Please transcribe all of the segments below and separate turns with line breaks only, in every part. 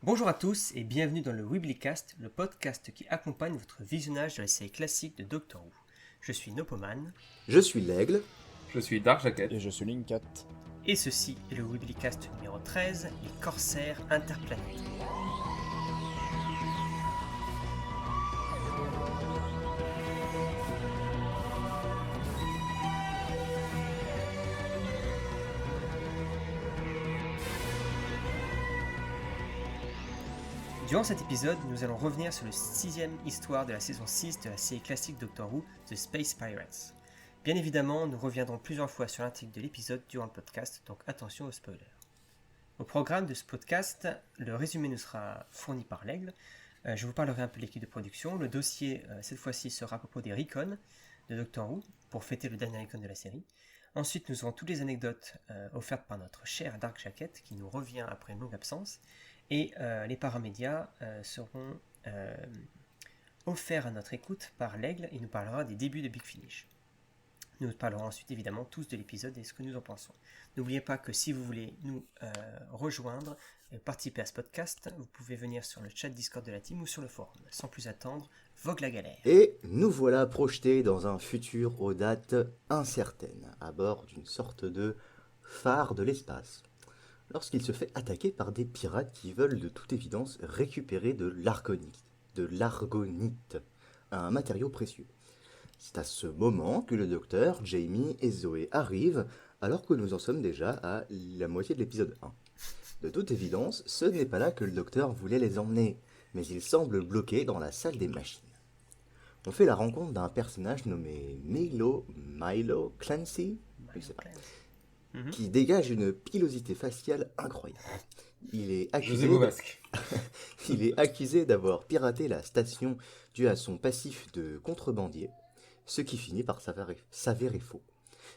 Bonjour à tous et bienvenue dans le Weeblycast, le podcast qui accompagne votre visionnage de la série classique de Doctor Who. Je suis Nopoman
Je suis l'aigle.
Je suis Dark Jacket.
Et je suis Linkat.
et ceci est le Weeblycast numéro 13, les corsaires interplanétaires. Durant cet épisode, nous allons revenir sur le 6ème histoire de la saison 6 de la série classique Doctor Who, The Space Pirates. Bien évidemment, nous reviendrons plusieurs fois sur l'intrigue de l'épisode durant le podcast, donc attention aux spoilers. Au programme de ce podcast, le résumé nous sera fourni par l'aigle. Je vous parlerai un peu de l'équipe de production. Le dossier, cette fois-ci, sera à propos des recons de Doctor Who, pour fêter le dernier recon de la série. Ensuite, nous aurons toutes les anecdotes offertes par notre cher Dark Jacket, qui nous revient après une longue absence. Et les paramédias seront offerts à notre écoute par l'aigle et nous parlera des débuts de Big Finish. Nous parlerons ensuite évidemment tous de l'épisode et ce que nous en pensons. N'oubliez pas que si vous voulez nous rejoindre et participer à ce podcast, vous pouvez venir sur le chat Discord de la team ou sur le forum. Sans plus attendre, vogue la galère.
Et nous voilà projetés dans un futur aux dates incertaines, à bord d'une sorte de phare de l'espace, lorsqu'il se fait attaquer par des pirates qui veulent de toute évidence récupérer de l'argonite, un matériau précieux. C'est à ce moment que le docteur, Jamie et Zoé arrivent, alors que nous en sommes déjà à la moitié de l'épisode 1. De toute évidence, ce n'est pas là que le docteur voulait les emmener, mais il semble bloqué dans la salle des machines. On fait la rencontre d'un personnage nommé Milo Clancy, je sais pas, qui dégage une pilosité faciale incroyable. Il est
José Bobasque.
Il est accusé d'avoir piraté la station dû à son passif de contrebandier, ce qui finit par s'avérer faux.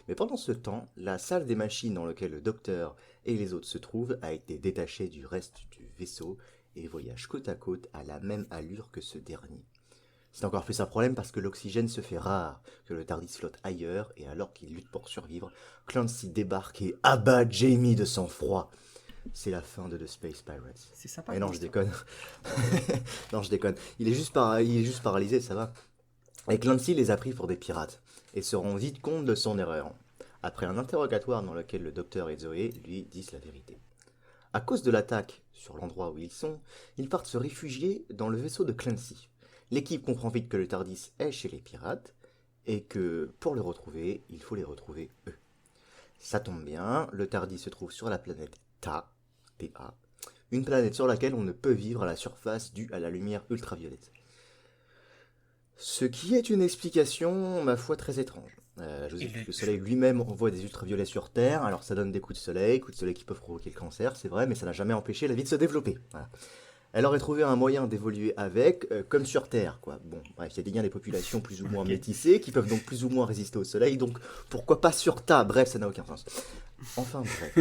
Mais pendant ce temps, la salle des machines dans laquelle le docteur et les autres se trouvent a été détachée du reste du vaisseau et voyage côte à côte à la même allure que ce dernier. C'est encore plus un problème parce que l'oxygène se fait rare, que le TARDIS flotte ailleurs, et alors qu'il lutte pour survivre, Clancy débarque et abat Jamie de sang-froid. C'est la fin de The Space Pirates.
C'est sympa.
Mais non, je déconne. Non, je déconne. Il est juste paralysé, ça va. Et Clancy les a pris pour des pirates, et se rend vite compte de son erreur, après un interrogatoire dans lequel le docteur et Zoé lui disent la vérité. À cause de l'attaque sur l'endroit où ils sont, ils partent se réfugier dans le vaisseau de Clancy. L'équipe comprend vite que le TARDIS est chez les pirates, et que pour le retrouver, il faut les retrouver eux. Ça tombe bien, le TARDIS se trouve sur la planète Ta, PA, une planète sur laquelle on ne peut vivre à la surface due à la lumière ultraviolette. Ce qui est une explication, ma foi, très étrange. Je vous explique que le soleil lui-même envoie des ultraviolets sur Terre, alors ça donne des coups de soleil qui peuvent provoquer le cancer, c'est vrai, mais ça n'a jamais empêché la vie de se développer. Voilà. Elle aurait trouvé un moyen d'évoluer avec, comme sur Terre, quoi. Bon, bref, il y a des populations plus ou moins métissées, qui peuvent donc plus ou moins résister au soleil, donc pourquoi pas sur Ta? Bref, ça n'a aucun sens. Enfin, bref.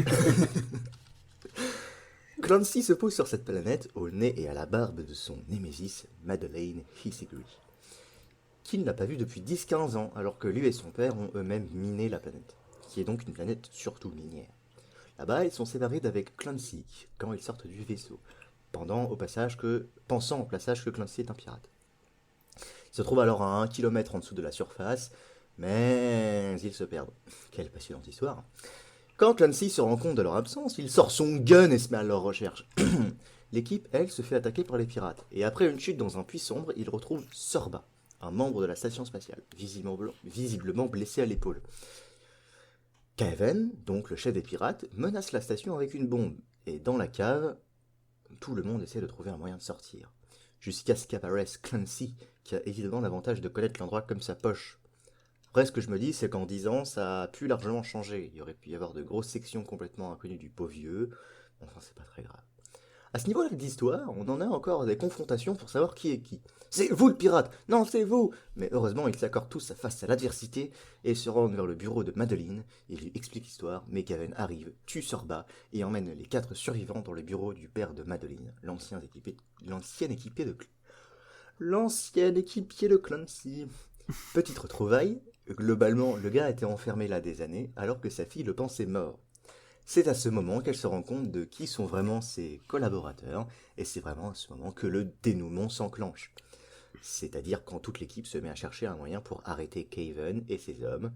Clancy se pose sur cette planète, au nez et à la barbe de son némésis, Madeleine Hisigri, qu'il n'a pas vu depuis 10-15 ans, alors que lui et son père ont eux-mêmes miné la planète, qui est donc une planète surtout minière. Là-bas, ils sont séparés d'avec Clancy, quand ils sortent du vaisseau, pensant au passage que Clancy est un pirate. Ils se trouvent alors à 1 km en dessous de la surface, mais ils se perdent. Quelle passionnante histoire. Quand Clancy se rend compte de leur absence, il sort son gun et se met à leur recherche. L'équipe, elle, se fait attaquer par les pirates, et après une chute dans un puits sombre, il retrouve Sorba, un membre de la station spatiale, visiblement blessé à l'épaule. Caven, donc le chef des pirates, menace la station avec une bombe, et dans la cave, tout le monde essaie de trouver un moyen de sortir. Jusqu'à ce qu'apparaisse Clancy, qui a évidemment l'avantage de connaître l'endroit comme sa poche. Après, ce que je me dis, c'est qu'en 10 ans, ça a pu largement changer. Il y aurait pu y avoir de grosses sections complètement inconnues du beau vieux. Enfin, c'est pas très grave. À ce niveau-là de l'histoire, on en a encore des confrontations pour savoir qui est qui. C'est vous le pirate! Non, c'est vous! Mais heureusement, ils s'accordent tous face à l'adversité et se rendent vers le bureau de Madeleine. Il lui explique l'histoire, mais Caven arrive, tue Sorba et emmène les 4 survivants dans le bureau du père de Madeleine, l'ancien équipier de Clancy. Petite retrouvaille, globalement, le gars était enfermé là des années, alors que sa fille le pensait mort. C'est à ce moment qu'elle se rend compte de qui sont vraiment ses collaborateurs, et c'est vraiment à ce moment que le dénouement s'enclenche. C'est-à-dire quand toute l'équipe se met à chercher un moyen pour arrêter Caven et ses hommes.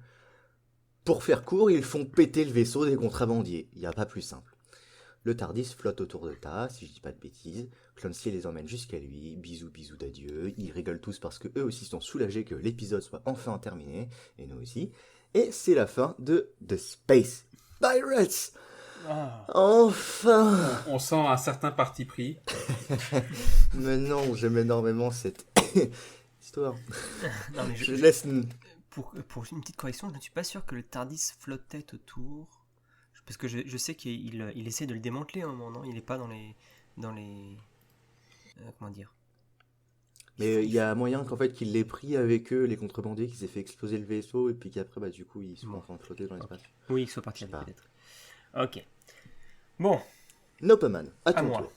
Pour faire court, ils font péter le vaisseau des contrebandiers, il n'y a pas plus simple. Le Tardis flotte autour de Ta, si je dis pas de bêtises, Clancy les emmène jusqu'à lui, bisous bisous d'adieu, ils rigolent tous parce que eux aussi sont soulagés que l'épisode soit enfin terminé, et nous aussi, et c'est la fin de The Space Pirates.
Ah.
Enfin.
On sent un certain parti pris.
Mais non, j'aime énormément cette histoire.
Non, mais
Je laisse...
pour une petite correction, je ne suis pas sûr que le Tardis flottait autour. Parce que je sais qu'il essaie de le démanteler à un moment, non? Il n'est pas dans les... comment dire?
Mais il y a moyen qu'en fait qu'il l'ait pris avec eux, les contrebandiers, qu'ils aient fait exploser le vaisseau, et puis qu'après, bah, du coup, ils sont en train de flotter dans l'espace.
Oui, qu'il soit parti
Je sais
avec,
pas.
peut-être. Ok. Bon,
Nopeman, à
à
ton
moi.
tour.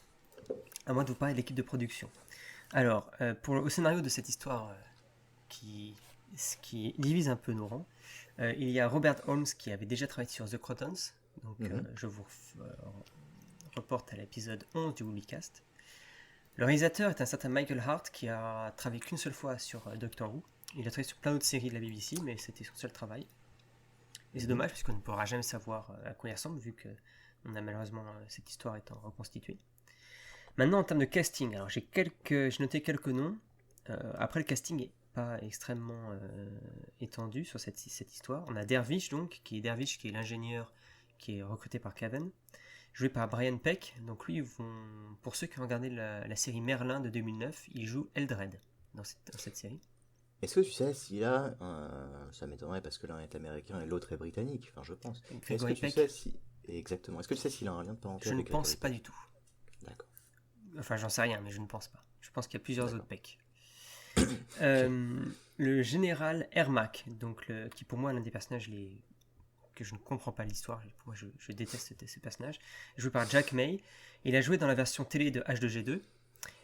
À moi de vous parler de l'équipe de production. Alors, au scénario de cette histoire qui divise un peu nos rangs, il y a Robert Holmes qui avait déjà travaillé sur The Crotons. Donc, je vous reporte à l'épisode 11 du Woolycast. Le réalisateur est un certain Michael Hart qui a travaillé qu'une seule fois sur Doctor Who. Il a travaillé sur plein d'autres séries de la BBC, mais c'était son seul travail. Et c'est dommage, puisqu'on ne pourra jamais savoir à quoi il ressemble, vu que on a malheureusement cette histoire étant reconstituée. Maintenant, en termes de casting, alors j'ai noté quelques noms. Après, le casting n'est pas extrêmement étendu sur cette histoire. On a Dervish, donc, qui est l'ingénieur qui est recruté par Caven, joué par Brian Peck. Donc lui, pour ceux qui ont regardé la série Merlin de 2009, il joue Eldred dans cette série.
Est-ce que tu sais s'il a... ça m'étonnerait parce que l'un est américain et l'autre est britannique, enfin je pense. Est-ce que tu sais si... Exactement. Est-ce que tu sais s'il a un lien de parenté
Je ne
avec
pense pas du tout.
D'accord.
Enfin, j'en sais rien, mais je ne pense pas. Je pense qu'il y a plusieurs autres Peck. Le général Ermac, donc qui pour moi est l'un des personnages que je ne comprends pas l'histoire. Moi, je déteste ce personnage. Joué par Jack May. Il a joué dans la version télé de H2G2. Et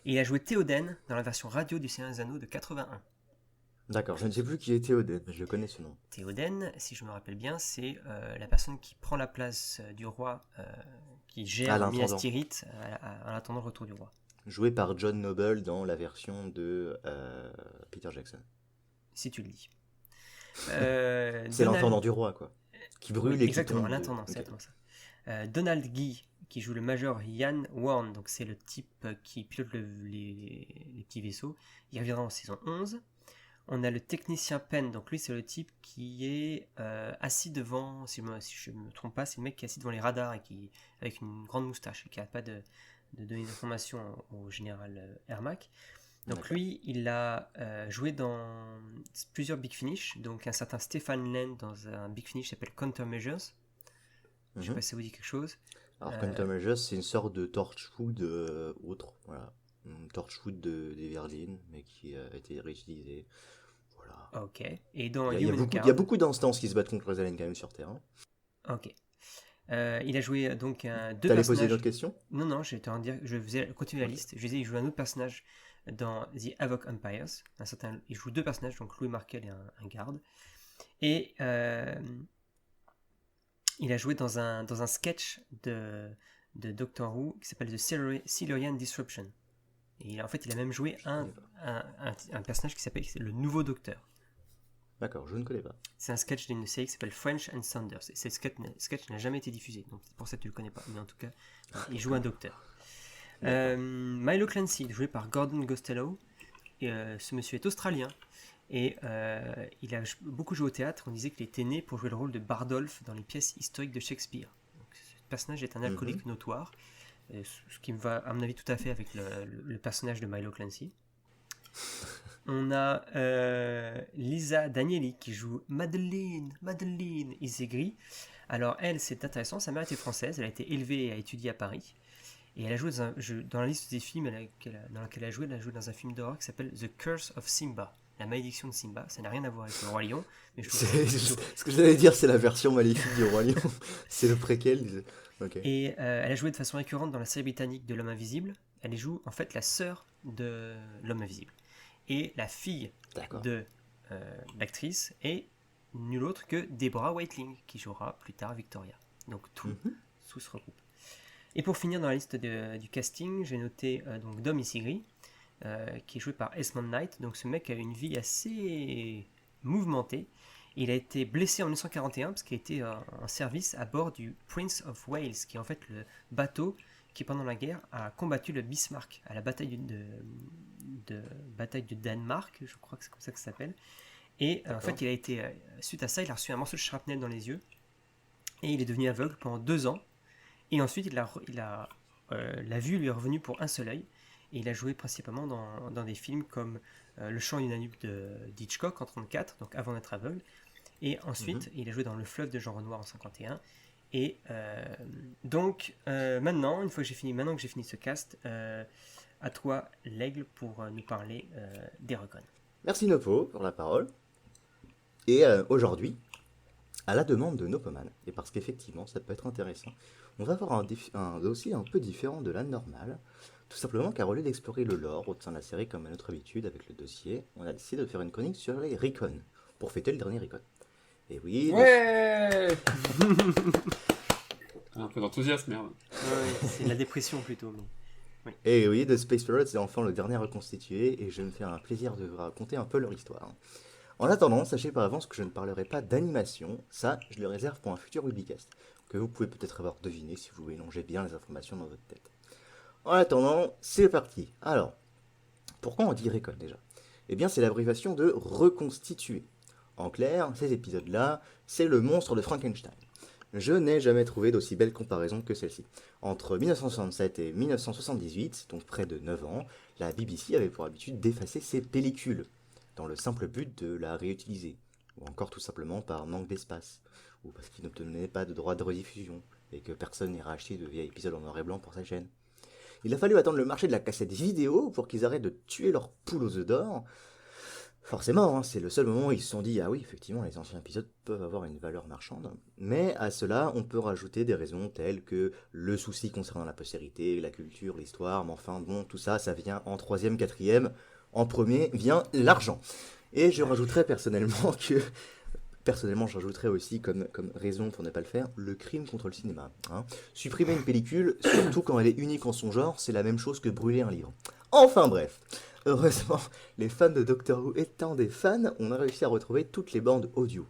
il a joué Théoden dans la version radio du Seigneur des Anneaux de 81.
D'accord, je ne sais plus qui est Théoden, mais je connais ce nom.
Théoden, si je me rappelle bien, c'est la personne qui prend la place du roi, qui gère Minas Tirith en attendant le retour du roi.
Joué par John Noble dans la version de Peter Jackson.
Si tu le dis.
C'est l'intendant du roi, quoi. Qui brûle et
exactement,
qui tombe.
L'intendant, c'est exactement ça. Donald Guy, qui joue le major Ian Warren, donc c'est le type qui pilote les petits vaisseaux. Il reviendra en saison 11. On a le technicien Penn, donc lui c'est le type qui est assis devant, si je ne me trompe pas, c'est le mec qui est assis devant les radars et avec une grande moustache et qui n'arrête pas de donner des informations au général Ermac. Donc d'accord. Lui, il a joué dans plusieurs Big Finish, donc un certain Stefan Land dans un Big Finish qui s'appelle Countermeasures. Je ne sais pas si ça vous dit quelque chose.
Alors Countermeasures, c'est une sorte de Torchwood autre, voilà. Torchwood des Virgin, mais qui a été réutilisé. Voilà.
Ok. Et dans
il y a beaucoup d'instances qui se battent contre les aliens quand même sur Terre. Hein.
Ok. Il a joué donc deux
personnages.
T'allais
poser d'autres questions ?
Non, je vais continuer la liste. Je disais, il joue un autre personnage dans The Havoc Empires. Il joue deux personnages, donc Louis Markel et un garde. Et il a joué dans un sketch de Doctor Who qui s'appelle The Silurian Disruption. Et en fait, il a même joué un personnage qui s'appelle le Nouveau Docteur.
D'accord, je ne connais pas.
C'est un sketch d'une série qui s'appelle French and Saunders. Et ce sketch n'a jamais été diffusé, donc c'est pour ça que tu le connais pas. Mais en tout cas, il joue un docteur. Milo Clancy, joué par Gordon Gostellow. Et, ce monsieur est australien. Et il a beaucoup joué au théâtre. On disait qu'il était né pour jouer le rôle de Bardolph dans les pièces historiques de Shakespeare. Donc, ce personnage est un alcoolique notoire. Ce qui me va, à mon avis, tout à fait avec le personnage de Milo Clancy. On a Lisa Danieli qui joue Madeleine Isegri. Alors elle, c'est intéressant, sa mère était française, elle a été élevée et a étudié à Paris. Et elle a joué dans la liste des films dans laquelle elle a joué dans un film d'horreur qui s'appelle The Curse of Simba, la malédiction de Simba. Ça n'a rien à voir avec le Roi Lion. Mais
ce que j'allais dire, c'est la version maléfique du Roi Lion. C'est le préquel. Okay.
Et elle a joué de façon récurrente dans la série britannique de L'Homme Invisible. Elle joue en fait la sœur de L'Homme Invisible. Et la fille de l'actrice est nulle autre que Deborah Whiteling, qui jouera plus tard Victoria. Donc tout tout se regroupe. Et pour finir dans la liste du casting, j'ai noté donc Dom Isigri, qui est joué par Esmond Knight. Donc ce mec a une vie assez mouvementée. Il a été blessé en 1941 parce qu'il a été en service à bord du Prince of Wales, qui est en fait le bateau qui pendant la guerre a combattu le Bismarck à la bataille bataille de Danemark, je crois que c'est comme ça que ça s'appelle. Et en fait, il a été suite à ça, il a reçu un morceau de shrapnel dans les yeux et il est devenu aveugle pendant 2 ans. Et ensuite, la vue lui est revenue pour un seul œil. Et il a joué principalement dans des films comme Le Chant unanime d'Hitchcock en 1934, donc avant d'être aveugle. Et ensuite, il a joué dans Le Fleuve de Jean Renoir en 1951. Et donc, maintenant que j'ai fini ce cast, à toi, l'aigle, pour nous parler d'Eragon.
Merci Nopo pour la parole. Et aujourd'hui, à la demande de Nopoman, et parce qu'effectivement ça peut être intéressant, on va avoir un dossier un peu différent de la normale, tout simplement car au lieu d'explorer le lore au sein de la série comme à notre habitude avec le dossier, on a décidé de faire une chronique sur les Recon, pour fêter le dernier Recon. Et oui...
Ouais. Un peu d'enthousiasme, merde.
Ouais, c'est la dépression plutôt. Mais... oui.
Et oui, The Space Pirates est enfin le dernier reconstitué, et je me fais un plaisir de vous raconter un peu leur histoire. En attendant, sachez par avance que je ne parlerai pas d'animation, ça je le réserve pour un futur Webcast, que vous pouvez peut-être avoir deviné si vous mélangez bien les informations dans votre tête. En attendant, c'est parti. Alors, pourquoi on dit Recon déjà ? Eh bien c'est l'abréviation de reconstituer. En clair, ces épisodes-là, c'est le monstre de Frankenstein. Je n'ai jamais trouvé d'aussi belle comparaison que celle-ci. Entre 1967 et 1978, donc près de 9 ans, la BBC avait pour habitude d'effacer ses pellicules, dans le simple but de la réutiliser, ou encore tout simplement par manque d'espace, ou parce qu'ils n'obtenaient pas de droit de rediffusion, et que personne n'ira acheter de vieilles épisodes en noir et blanc pour sa chaîne. Il a fallu attendre le marché de la cassette vidéo pour qu'ils arrêtent de tuer leurs poules aux œufs d'or. Forcément, c'est le seul moment où ils se sont dit « Ah oui, effectivement, les anciens épisodes peuvent avoir une valeur marchande ». Mais à cela, on peut rajouter des raisons telles que le souci concernant la postérité, la culture, l'histoire, mais enfin, bon, tout ça, ça vient en 3e, 4e. En premier vient l'argent. Et je rajouterais personnellement, j'ajouterais aussi comme raison pour ne pas le faire, le crime contre le cinéma. Supprimer une pellicule, surtout quand elle est unique en son genre, c'est la même chose que brûler un livre. Enfin bref, heureusement, les fans de Doctor Who étant des fans, on a réussi à retrouver toutes les bandes audio.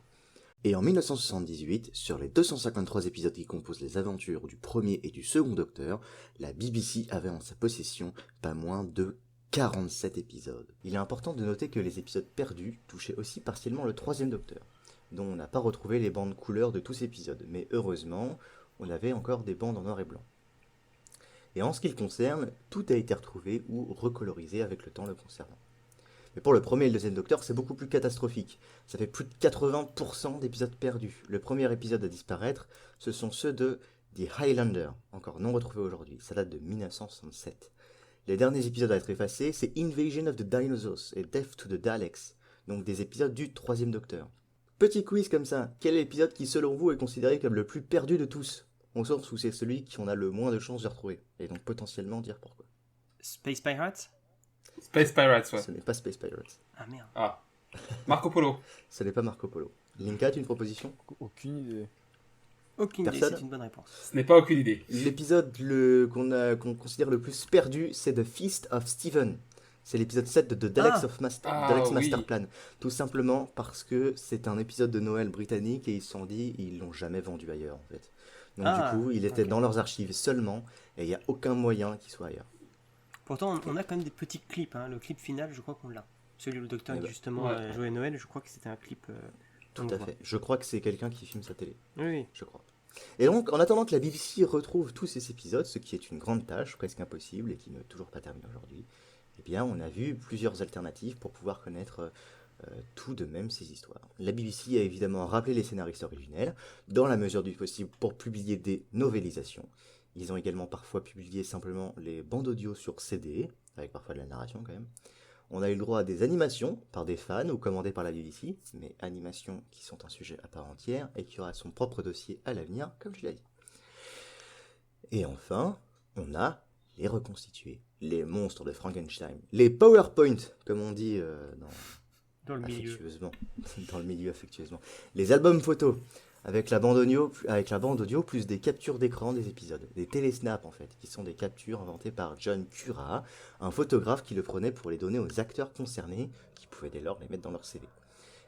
Et en 1978, sur les 253 épisodes qui composent les aventures du premier et du second Docteur, la BBC avait en sa possession pas moins de 47 épisodes. Il est important de noter que les épisodes perdus touchaient aussi partiellement le 3e Docteur, dont on n'a pas retrouvé les bandes couleurs de tous ces épisodes, mais heureusement, on avait encore des bandes en noir et blanc. Et en ce qui le concerne, tout a été retrouvé ou recolorisé avec le temps le concernant. Mais pour le premier et le 2e Docteur, c'est beaucoup plus catastrophique. Ça fait plus de 80% d'épisodes perdus. Le premier épisode à disparaître, ce sont ceux de The Highlander, encore non retrouvés aujourd'hui. Ça date de 1967. Les derniers épisodes à être effacés, c'est Invasion of the Dinosaurs et Death to the Daleks, donc des épisodes du 3e Docteur. Petit quiz comme ça, quel est l'épisode qui selon vous est considéré comme le plus perdu de tous ? Au sens où c'est celui qui en a le moins de chances de retrouver, et donc potentiellement dire pourquoi.
Space Pirates ?
Space Pirates, ouais.
Ce n'est pas Space Pirates.
Ah merde.
Ah. Marco Polo.
Ce n'est pas Marco Polo. Linka, tu as une proposition ?
Aucune idée.
Aucune idée,
Personne ?
c'est une bonne réponse.
Ce n'est pas aucune idée.
L'épisode qu'on considère le plus perdu, c'est The Feast of Stephen. C'est l'épisode 7 de The Daleks Daleks Master
oui.
Plan. Tout simplement parce que c'est un épisode de Noël britannique et ils se sont dit, ils l'ont jamais vendu ailleurs en fait. Donc du coup, il était dans leurs archives seulement et il n'y a aucun moyen qu'il soit ailleurs.
Pourtant, on a quand même des petits clips. Le clip final, je crois qu'on l'a. Celui où le docteur qui justement
ouais.
jouait Noël, je crois que c'était un clip.
Tout à fait. Je crois que c'est quelqu'un qui filme sa télé.
Oui.
Je crois. Et donc, en attendant que la BBC retrouve tous ces épisodes, ce qui est une grande tâche, presque impossible, et qui n'est toujours pas terminée aujourd'hui, eh bien, on a vu plusieurs alternatives pour pouvoir connaître tout de même ces histoires. La BBC a évidemment rappelé les scénaristes originels, dans la mesure du possible, pour publier des novélisations. Ils ont également parfois publié simplement les bandes audio sur CD, avec parfois de la narration quand même. On a eu le droit à des animations par des fans ou commandées par la BBC, mais animations qui sont un sujet à part entière et qui aura son propre dossier à l'avenir, comme je l'ai dit. Et enfin, on a les reconstitués, les monstres de Frankenstein, les PowerPoint, comme on dit
Dans le milieu.
dans le milieu affectueusement, les albums photos. avec la bande audio plus des captures d'écran des épisodes, des télésnaps en fait, qui sont des captures inventées par John Cura, un photographe qui le prenait pour les donner aux acteurs concernés, qui pouvaient dès lors les mettre dans leur CV.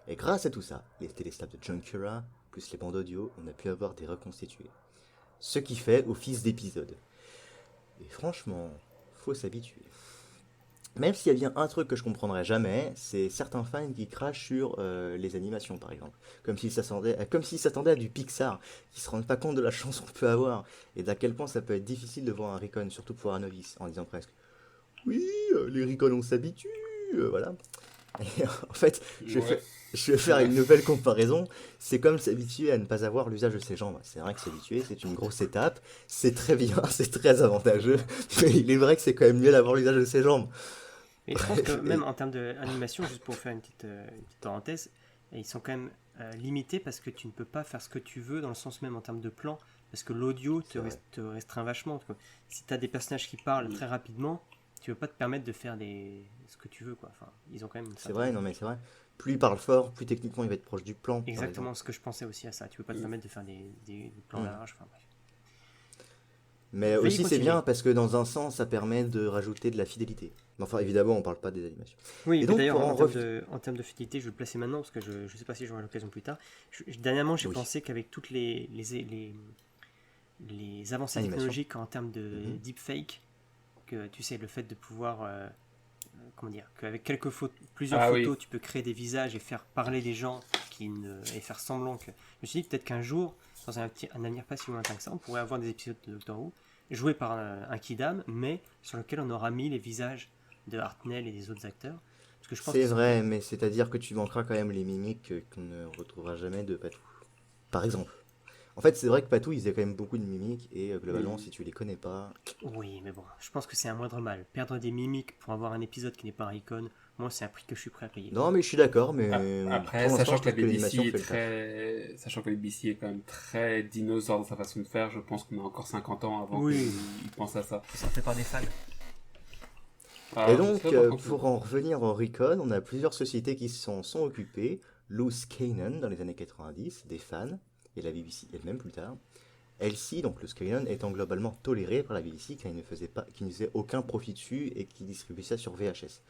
Et grâce à tout ça, les télésnaps de John Cura, plus les bandes audio, on a pu avoir des reconstitués. Ce qui fait office d'épisode. Et franchement, faut s'habituer. Même s'il y a bien un truc que je comprendrais jamais, c'est certains fans qui crachent sur les animations par exemple. Comme s'ils s'attendaient à du Pixar, qui se rendent pas compte de la chance qu'on peut avoir, et d'à quel point ça peut être difficile de voir un Recon, surtout pour un novice, en disant presque oui, les Recon on s'habitue, voilà. Et en fait,
Ouais.
je vais faire une nouvelle comparaison. C'est comme s'habituer à ne pas avoir l'usage de ses jambes. C'est vrai que s'habituer, c'est une grosse étape. C'est très bien, c'est très avantageux. Mais il est vrai que c'est quand même mieux d'avoir l'usage de ses jambes.
Et je pense que même en termes d'animation, juste pour faire une petite parenthèse, ils sont quand même limités parce que tu ne peux pas faire ce que tu veux dans le sens même en termes de plan, parce que l'audio
C'est vrai.
te restreint vachement. Si tu as des personnages qui parlent
Mm.
très rapidement, tu ne peux pas te permettre de faire ce que tu veux, quoi. Enfin, ils ont quand même une
C'est vrai, non mais c'est vrai. Plus il parle fort, plus techniquement il va être proche du plan, par
Exactement
exemple.
ce que je pensais aussi à ça. Tu peux pas te
Mm.
permettre de faire des plans
Mm.
larges. Enfin, bref.
Mais
Veuillez
aussi c'est
continuer.
bien parce que dans un sens ça permet de rajouter de la fidélité. Mais enfin évidemment on parle pas des animations.
Oui,
Et
mais
donc
d'ailleurs,
pour en revenir...
en termes de fidélité, je vais le placer maintenant parce que je ne sais pas si j'aurai l'occasion plus tard. Dernièrement, j'ai
Oui,
pensé qu'avec toutes les avancées
animation.
technologiques en termes de
Mhm.
deepfake, que tu sais, le fait de pouvoir, comment dire, qu'avec plusieurs
Ah
photos,
oui.
tu peux créer des visages et faire parler les gens et faire semblant que. Je me suis dit peut-être qu'un jour, dans un avenir pas si lointain que ça, on pourrait avoir des épisodes de Doctor Who joués par un Kidam, mais sur lequel on aura mis les visages de Hartnell et des autres acteurs. Parce que je pense
C'est
qu'ils sont quand
vrai,
même.
mais c'est-à-dire que tu manqueras quand même les mimiques qu'on ne retrouvera jamais de Patou. Par exemple. En fait, c'est vrai que Patou, il faisait quand même beaucoup de mimiques, et globalement,
Mm.
si tu les connais pas...
Oui, mais bon, je pense que c'est un moindre mal. Perdre des mimiques pour avoir un épisode qui n'est pas un icône, moi, c'est un prix que je suis prêt à payer.
Non, mais je suis d'accord, mais
Après,
pour l'instant, je trouve que l'animation fait le taf.
Sachant que la BBC est quand même très dinosaure dans sa façon de faire, je pense qu'on a encore 50 ans avant
Oui,
qu'ils pensent à ça.
c'est fait par des fans.
Et
Je sais
donc,
pas trop.
pour en revenir au Recon, on a plusieurs sociétés qui s'en sont occupées. Loose Cannon, dans les années 90, des fans, et la BBC elle-même plus tard. LC, donc Loose Cannon, étant globalement toléré par la BBC car qui ne faisait aucun profit dessus et qui distribuait ça sur VHS,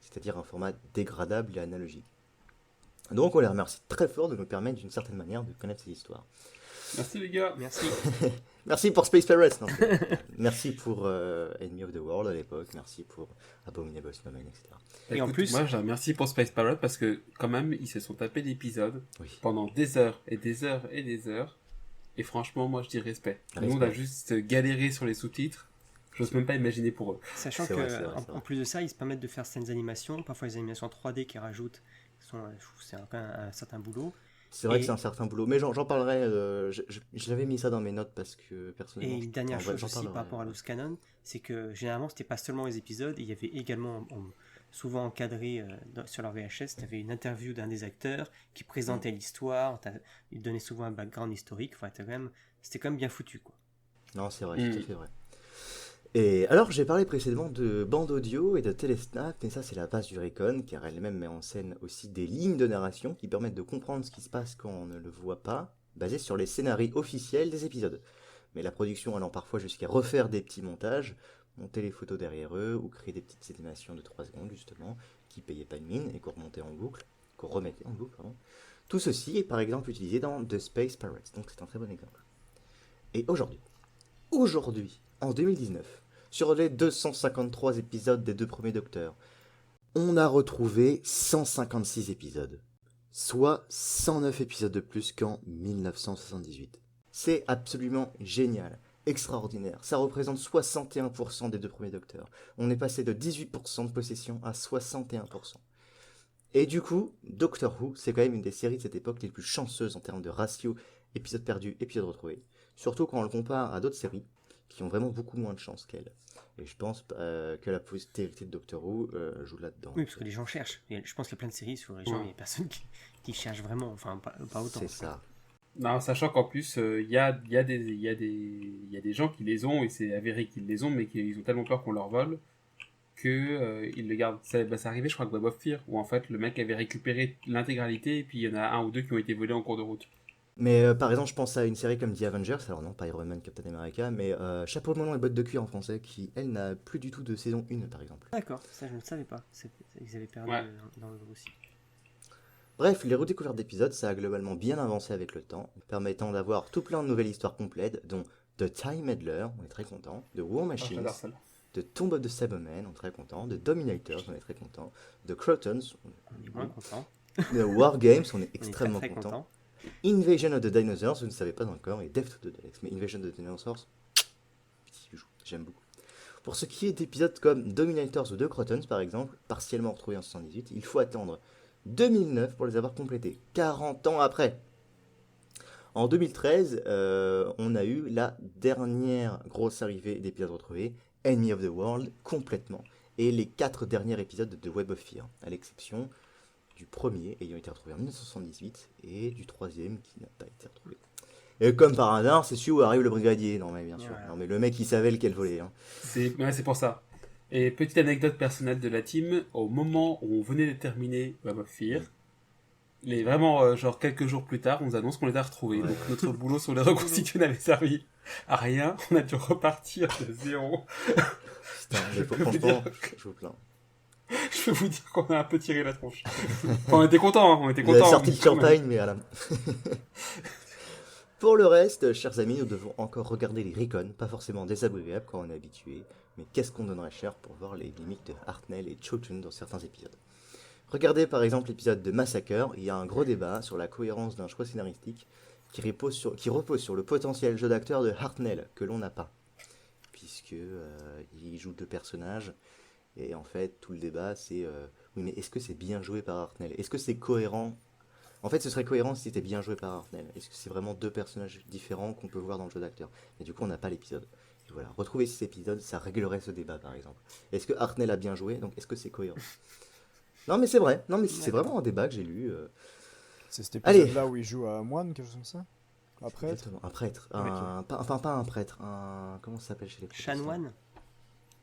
c'est-à-dire un format dégradable et analogique. Donc on les remercie très fort de nous permettre d'une certaine manière de connaître ces histoires.
Merci les gars.
Merci.
Merci pour Space Pirates, non, merci pour Enemy of the World à l'époque, merci pour Abominable Snowman, etc.
Et en
Écoute,
plus-
moi je les remercie pour Space Pirate parce que quand même ils se sont tapés l'épisode
Oui.
pendant des heures et des heures et des heures. Et franchement, moi je dis respect. Nous on a
Respect.
juste galéré sur les sous-titres. J'ose même pas imaginer pour eux.
Sachant
C'est
que
vrai, c'est vrai,
en,
c'est vrai.
en plus de ça, ils se permettent de faire certaines animations, parfois les animations 3D qui rajoutent, je trouve que c'est quand même un certain boulot.
C'est vrai
Et-
que c'est un certain boulot, mais j'en parlerai, je l'avais mis ça dans mes notes parce que
Et
personnellement...
une dernière
en vrai,
chose
j'en
aussi
parlerai,
par rapport à
ouais.
Loose Cannon, c'est que généralement c'était pas seulement les épisodes, il y avait également, souvent encadré sur leur VHS, tu avais une interview d'un des acteurs qui présentait l'histoire, il donnait souvent un background historique, enfin, c'était quand même bien foutu, quoi.
Non, c'est vrai,
Mm.
tout à fait vrai. Et alors, j'ai parlé précédemment de bande audio et de télésnap, et ça c'est la base du Recon, car elle-même met en scène aussi des lignes de narration qui permettent de comprendre ce qui se passe quand on ne le voit pas, basées sur les scénarios officiels des épisodes. Mais la production allant parfois jusqu'à refaire des petits montages, monter les photos derrière eux, ou créer des petites animations de 3 secondes justement, qui payaient pas de mine et qu'on remontait en boucle, qu'on remettait en boucle, pardon. Tout ceci est par exemple utilisé dans The Space Pirates, donc c'est un très bon exemple. Et aujourd'hui, en 2019, sur les 253 épisodes des deux premiers Docteurs, on a retrouvé 156 épisodes, soit 109 épisodes de plus qu'en 1978. C'est absolument génial, extraordinaire. Ça représente 61% des deux premiers Docteurs. On est passé de 18% de possession à 61%. Et du coup, Doctor Who, c'est quand même une des séries de cette époque les plus chanceuses en termes de ratio épisodes perdus, épisodes retrouvés. Surtout quand on le compare à d'autres séries qui ont vraiment beaucoup moins de chance qu'elle. Et je pense que la postérité de Doctor Who joue là-dedans.
Oui, parce que les gens cherchent. Et je pense qu'il y a plein de séries sur les gens,
Ouais.
il y a personne qui cherche vraiment, enfin pas autant.
C'est ça.
Non, sachant qu'en plus, il y a des gens qui les ont, et c'est avéré qu'ils les ont, mais qu'ils ont tellement peur qu'on leur vole, que ils le gardent. Ça arrivait, je crois, que Web of Fear, où en fait le mec avait récupéré l'intégralité, et puis il y en a un ou deux qui ont été volés en cours de route.
Mais par exemple, je pense à une série comme The Avengers, alors non, pas Iron Man, Captain America, mais Chapeau melon et bottes de cuir en français, qui, elle, n'a plus du tout de saison 1, par exemple.
D'accord, ça je ne savais pas. Ils avaient perdu
Ouais.
dans le aussi.
Bref, les redécouvertes d'épisodes, ça a globalement bien avancé avec le temps, permettant d'avoir tout plein de nouvelles histoires complètes, dont The Time Meddler, on est très content, de War
Oh,
Machines,
j'adore celle-là.
de Tomb of the Cybermen, on est très content, de Dominators, on est très content, de Crotons,
On est moins content.
de War Games, on est
On est
extrêmement
très, très
content,
content.
Invasion of the Dinosaurs, je ne savais pas encore, et Death to the Daleks, mais Invasion of the Dinosaurs, petit bijou, j'aime beaucoup. Pour ce qui est d'épisodes comme Dominators ou The Crotons par exemple, partiellement retrouvés en 78, il faut attendre 2009 pour les avoir complétés, 40 ans après. En 2013, on a eu la dernière grosse arrivée d'épisodes retrouvés, Enemy of the World, complètement, et les 4 derniers épisodes de The Web of Fear, à l'exception du premier ayant été retrouvé en 1978 et du troisième qui n'a pas été retrouvé. Et comme par hasard, c'est celui où arrive le brigadier, non mais bien sûr,
Voilà.
non mais le mec il savait lequel voler. Hein.
C'est pour ça. Et petite anecdote personnelle de la team, au moment où on venait de terminer Web of Fear, vraiment, genre quelques jours plus tard, on nous annonce qu'on les a retrouvés.
Ouais.
Donc notre boulot sur les reconstituer n'avait servi à rien. On a dû repartir de zéro.
Putain, mais
Je peux vous
franchement,
dire
je vous plains.
Je peux vous dire qu'on a un peu tiré la tronche. Enfin, on était contents, hein, on était
Vous avez
contents.
sorti le
mais quand même.
champagne, mais à la... Pour le reste, chers amis, nous devons encore regarder les recons, pas forcément désagréables quand on est habitué, mais qu'est-ce qu'on donnerait cher pour voir les limites de Hartnell et Chotun dans certains épisodes. Regardez par exemple l'épisode de Massacre, il y a un gros débat sur la cohérence d'un choix scénaristique qui repose sur le potentiel jeu d'acteur de Hartnell, que l'on n'a pas, puisque il joue deux personnages, et en fait tout le débat c'est oui mais est-ce que c'est bien joué par Hartnell? Est-ce que c'est cohérent? En fait, ce serait cohérent si c'était bien joué par Hartnell. Est-ce que c'est vraiment deux personnages différents qu'on peut voir dans le jeu d'acteur? Et du coup, on n'a pas l'épisode. Et voilà, retrouver cet épisode, ça réglerait ce débat, par exemple. Est-ce que Hartnell a bien joué? Donc, est-ce que c'est cohérent? Non, mais c'est vrai. Non, mais c'est vraiment un débat que j'ai lu.
C'est cet
Allez.
épisode-là où il joue à un moine, quelque chose comme ça? Un prêtre?
Exactement, un prêtre.
Ouais,
Pas un prêtre. Comment ça s'appelle chez les protestants?
Chanoine.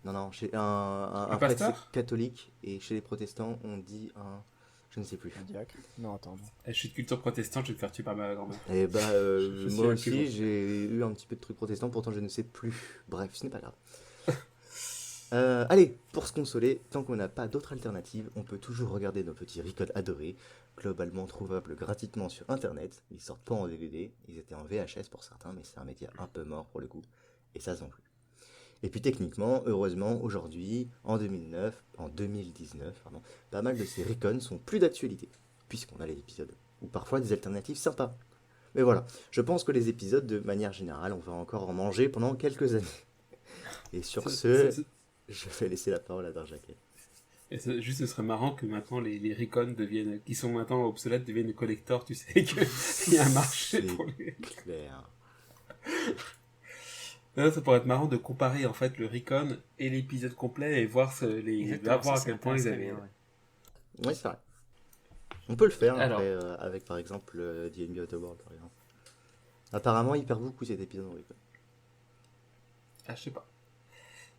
Non, chez
Un
prêtre
pasteur
catholique. Et chez les protestants, on dit un... Je ne sais plus.
Un diacre? Non, attends. Non.
Je suis de culture protestante, je vais me faire tuer par ma grand-mère.
Et bah,
Je suis
moi
un peu
aussi,
bon.
j'ai eu un petit peu de trucs protestants, pourtant je ne sais plus. Bref, ce n'est pas grave. Allez, pour se consoler, tant qu'on n'a pas d'autres alternatives, on peut toujours regarder nos petits records adorés, globalement trouvables gratuitement sur internet. Ils sortent pas en DVD, ils étaient en VHS pour certains, mais c'est un média un peu mort pour le coup, et ça se vend plus. Et puis techniquement, heureusement, aujourd'hui, en 2019, pardon, pas mal de ces recons sont plus d'actualité, puisqu'on a les épisodes, ou parfois des alternatives sympas. Mais voilà, je pense que les épisodes, de manière générale, on va encore en manger pendant quelques années. Et sur ce, je vais laisser la parole à Darjakel.
Juste, ce serait marrant que maintenant les Recon deviennent, qui sont maintenant obsolètes, deviennent collector, tu sais, qu'il y a un marché
C'est
pour les...
clair.
Là, ça pourrait être marrant de comparer en fait le Recon et l'épisode complet et voir,
Exactement,
voir
ça,
à quel point ils
m'intéresserait
avaient...
bien, ouais.
Ouais, c'est vrai. On peut le faire
Alors.
après, avec par exemple The Enemy of the World, par exemple. Apparemment, il perd beaucoup cet épisode en recon.
Ah, je sais pas.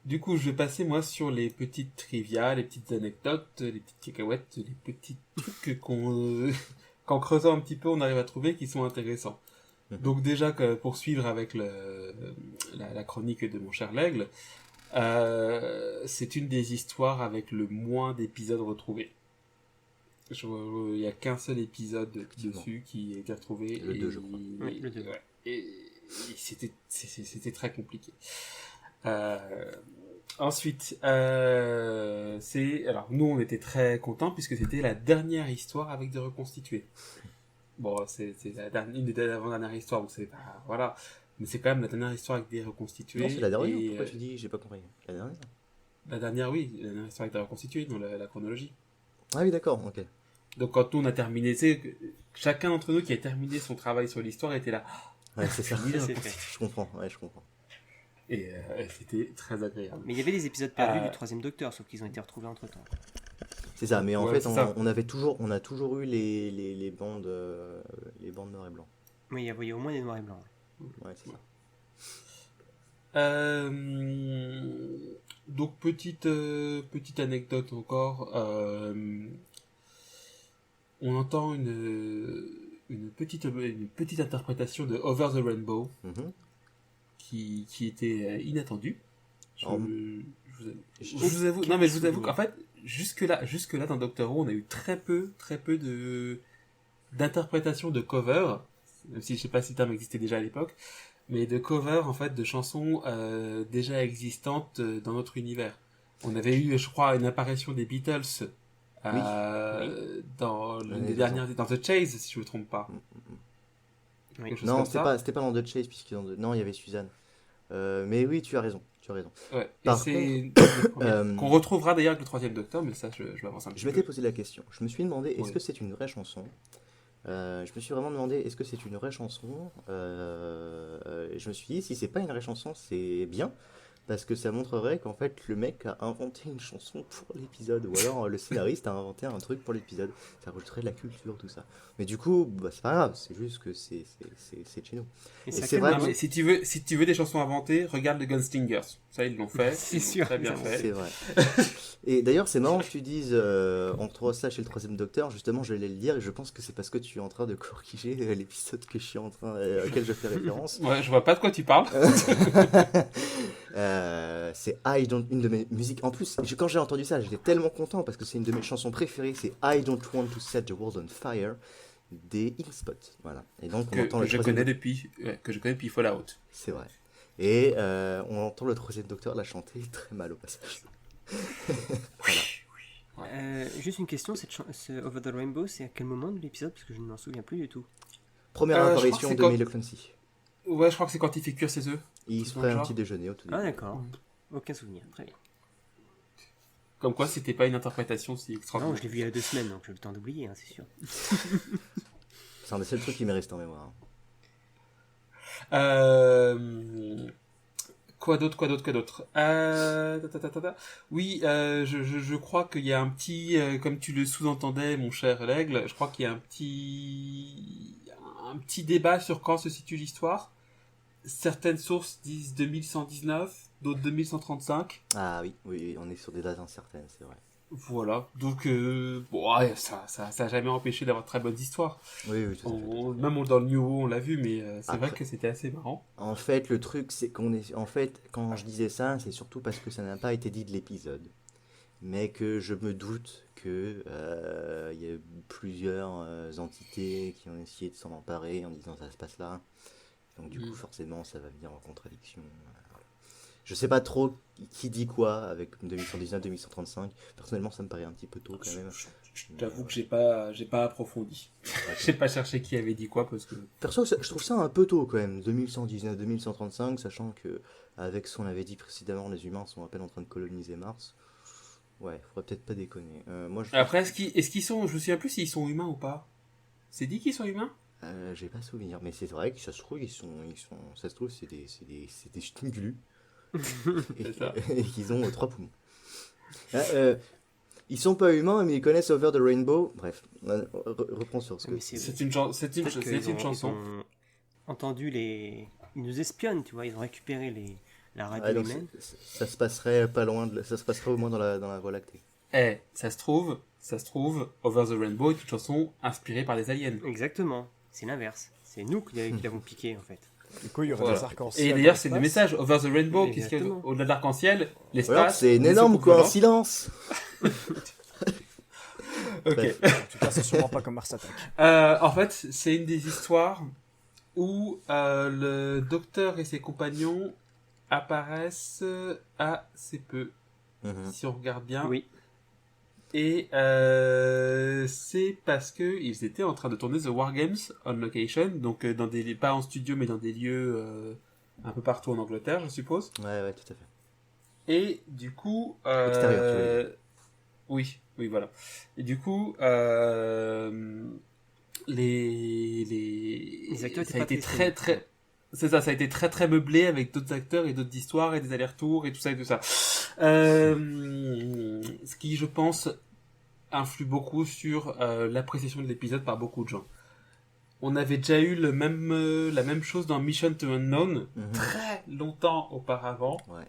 Du coup, je vais passer moi sur les petites trivia, les petites anecdotes, les petites cacahuètes, les petits trucs qu'en creusant un petit peu, on arrive à trouver qui sont intéressants. Donc déjà, pour suivre avec la chronique de mon cher Lègle, c'est une des histoires avec le moins d'épisodes retrouvés. Il n'y a qu'un seul épisode dessus qui a été retrouvé.
Le 2, je crois.
Oui, le 2.
Ouais, et c'était très compliqué. Ensuite, alors nous on était très contents puisque c'était la dernière histoire avec des reconstitués. Bon, c'est une des avant-dernières histoires, vous savez pas, voilà. Mais c'est quand même la dernière histoire avec des reconstitués.
Non, c'est la dernière.
et,
Pourquoi tu dis? J'ai pas compris. La dernière?
La dernière, oui, la dernière histoire avec des reconstitués, dans la chronologie.
Ah oui, d'accord, ok.
Donc quand nous on a terminé, tu sais, chacun d'entre nous qui a terminé son travail sur l'histoire était là.
Ouais, c'est ça.
Fini, c'est fait.
Je comprends, ouais, je comprends.
Et c'était très agréable.
Mais il y avait des épisodes perdus du troisième Docteur, sauf qu'ils ont été retrouvés entre temps.
C'est ça, mais en
Ouais,
fait,
c'est ça.
on a toujours eu les bandes noir et blanc.
Oui, il y a au moins des noirs et blancs.
Ouais, c'est ça.
Donc petite anecdote encore. On entend une petite interprétation de Over the Rainbow
Mhm.
qui était inattendue. Je
Oh.
vous avoue, non mais je vous avoue qu'en fait, jusque là dans Doctor Who, on a eu très peu d'interprétations de cover, même si je sais pas si le terme existait déjà à l'époque, mais de cover en fait de chansons déjà existantes dans notre univers. On avait eu, je crois, une apparition des Beatles dans
Oui,
dans The Chase, si je me trompe pas.
Oui.
Quelque chose
Non,
comme ça.
c'était pas dans The Chase, non, il y avait Suzanne. Mais oui, tu as raison.
Ouais. Et
Par
c'est
contre,
le premier, qu'on retrouvera d'ailleurs avec le troisième Docteur, mais ça, je vais avancer un petit
je m'étais
peu.
posé la question. Je me suis demandé, est-ce
Oui.
que c'est une vraie chanson? Je me suis vraiment demandé, est-ce que c'est une vraie chanson? Je me suis dit, si c'est pas une vraie chanson, c'est bien. Parce que ça montrerait qu'en fait, le mec a inventé une chanson pour l'épisode. Ou alors, le scénariste a inventé un truc pour l'épisode. Ça rajouterait de la culture, tout ça. Mais du coup, bah, c'est pas grave. C'est juste que c'est de chez nous.
Et
Et
ça
c'est
calme
vrai
Non,
les
mais si tu veux des chansons inventées, regarde les Gunstingers. Ça, ils l'ont fait.
C'est
Ils l'ont
sûr,
Très bien
ça,
fait.
C'est vrai. Et d'ailleurs, c'est marrant que tu dises entre ça chez le troisième docteur. Justement, j'allais le dire et je pense que c'est parce que tu es en train de corriger l'épisode que je suis en train, auquel je fais référence.
Ouais, je vois pas de quoi tu parles.
C'est une de mes musiques. En plus, quand j'ai entendu ça, j'étais tellement content parce que c'est une de mes chansons préférées. C'est I Don't Want to Set the World on Fire des Ink-Spot. Voilà. Et donc, on entend
que
le
je
troisième.
connais que je connais depuis Fallout.
C'est vrai. Et on entend le troisième docteur la chanter très mal au passage.
Juste une question, ce Over the Rainbow, c'est à quel moment de l'épisode? Parce que je ne m'en souviens plus du tout.
Première
Je crois
apparition
que c'est
de
quand-
Milo Clancy.
Ouais, je crois que c'est quand il fait cuire ses œufs.
Il se
Dans
ferait
le
un
genre.
petit déjeuner au tout début.
Ah d'accord, aucun souvenir, très bien.
Comme quoi, c'était pas une interprétation si
Non,
extraordinaire.
je l'ai vu il y a 2 semaines, donc j'ai le temps d'oublier, hein, c'est sûr.
C'est un des seuls trucs qui m'est resté en mémoire.
Quoi d'autre Oui, je crois qu'il y a un petit, comme tu le sous-entendais, mon cher L'Aigle, je crois qu'il y a un petit débat sur quand se situe l'histoire. Certaines sources disent 2119, d'autres 2135.
Ah oui, oui, on est sur des dates incertaines, c'est vrai.
Voilà, donc bon, ouais, ça a jamais empêché d'avoir de très bonnes histoires.
Oui, oui, tout à fait.
Même dans le New Who, on l'a vu, mais c'est
Après-
vrai que c'était assez marrant.
En fait, le truc, c'est qu'on est. En fait, quand je disais ça, c'est surtout parce que ça n'a pas été dit de l'épisode. Mais que je me doute que il y a plusieurs entités qui ont essayé de s'en emparer en disant ça se passe là. Donc du coup, forcément, ça va venir en contradiction. Voilà. Je sais pas trop qui dit quoi avec 2119-2135. Personnellement, ça me paraît un petit peu tôt quand même.
Je t'avoue que j'ai pas approfondi. J'ai pas cherché qui avait dit quoi parce que.
Perso, je trouve ça un peu tôt quand même, 2119-2135, sachant que, avec ce qu'on avait dit précédemment, les humains sont à peine en train de coloniser Mars. Ouais, faudrait peut-être pas déconner. Moi,
Après, est-ce qu'ils sont. Je me souviens plus s'ils sont humains ou pas. C'est dit qu'ils sont humains?
j'ai pas souvenir, mais c'est vrai que ça se trouve, ça se trouve, c'est des stinglus.
C'est ça.
Et qu'ils ont 3 poumons. Ils sont pas humains, mais ils connaissent Over the Rainbow. Bref, reprends sur ce que.
Mais c'est
C'est une chanson.
Ils ont entendu les... Ils nous espionnent, tu vois, ils ont récupéré la radio
Ah, donc
humaine.
ça se passerait pas loin, ça se passerait au moins dans la Voie lactée.
Ça se trouve, Over the Rainbow est une chanson inspirée par des aliens.
Exactement, c'est l'inverse. C'est nous qui l'avons piqué, en fait.
Du coup, il y aurait
Voilà.
des arcs-en-ciel.
Et d'ailleurs, c'est le message Over the Rainbow, qu'est-ce qu'il y a
Exactement.
au-delà de l'arc-en-ciel,
Ou
l'espace.
alors c'est une
les
énorme
secours violents.
coïncidence.
Ok.
Bref.
En tout cas, c'est sûrement pas comme Mars Attack.
En fait, c'est une des histoires où le docteur et ses compagnons apparaissent assez peu,
Mhm.
si on regarde bien.
Oui,
Et c'est parce que ils étaient en train de tourner The War Games on location, donc dans pas en studio mais dans des lieux un peu partout en Angleterre, je suppose.
Ouais, tout à fait.
Et du coup,
Extérieur, tu veux dire.
oui, voilà. Et du coup, les
acteurs étaient
ça a
pas
été
très
très c'est ça, ça a été très meublé avec d'autres acteurs et d'autres histoires et des allers-retours et tout ça et tout ça. Ce qui, je pense, influe beaucoup sur l'appréciation de l'épisode par beaucoup de gens. On avait déjà eu la même chose dans Mission to Unknown, très longtemps auparavant.
Ouais.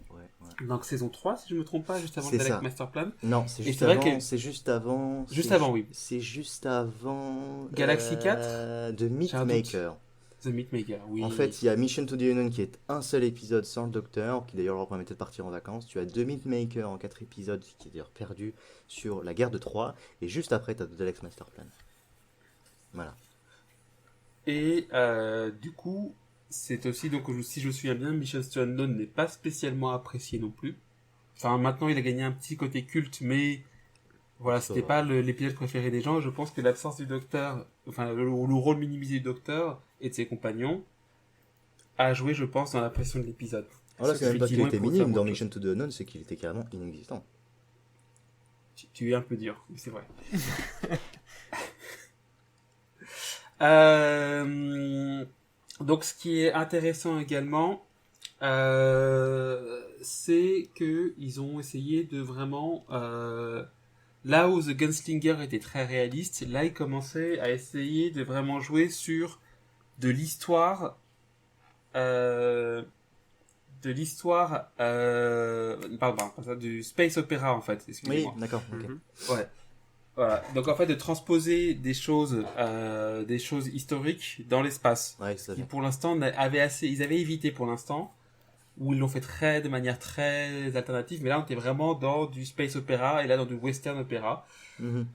Donc saison 3, si je me trompe pas, juste avant
C'est
le Dalek
ça.
Master Plan.
Non, c'est
Et
juste
c'est vrai
avant.
que-
C'est juste avant.
Juste avant, oui.
C'est juste avant.
Galaxy 4?
de
J'ai un doute.
Mythmaker.
The Meatmaker, oui.
En fait, il y a Mission to the Unknown qui est un seul épisode sans le docteur, qui d'ailleurs leur permettait de partir en vacances. Tu as The Meatmaker en 4 épisodes, qui est d'ailleurs perdu sur la guerre de Troie. Et juste après, tu as The Daleks Master Plan. Voilà.
Et du coup, c'est aussi, donc si je me souviens bien, Mission to Unknown n'est pas spécialement apprécié non plus. Enfin, maintenant, il a gagné un petit côté culte, mais voilà,
Ça
c'était
va.
pas l'épisode préféré des gens. Je pense que l'absence du docteur, enfin, le rôle minimisé du docteur et de ses compagnons, a joué, je pense, dans la pression de l'épisode.
Alors là, c'est même pas qu'il
Effectivement,
était
il faut faire
minime dans
autre
Mission to the Unknown, c'est qu'il était carrément inexistant.
Tu es un peu dur, mais c'est vrai. Donc, ce qui est intéressant également, c'est que ils ont essayé de vraiment, là où The Gunslinger était très réaliste, là ils commençaient à essayer de vraiment jouer sur de l'histoire, pardon, pas ça, du space opéra en fait.
Oui,
Excusez-moi.
d'accord, ok.
Ouais. Voilà. Donc en fait de transposer des choses historiques dans l'espace.
Ouais, tout à
Qui
fait.
pour l'instant ils avaient évité pour l'instant, où ils l'ont fait de manière très alternative, mais là on était vraiment dans du space opéra et là dans du western opéra.
Mhm.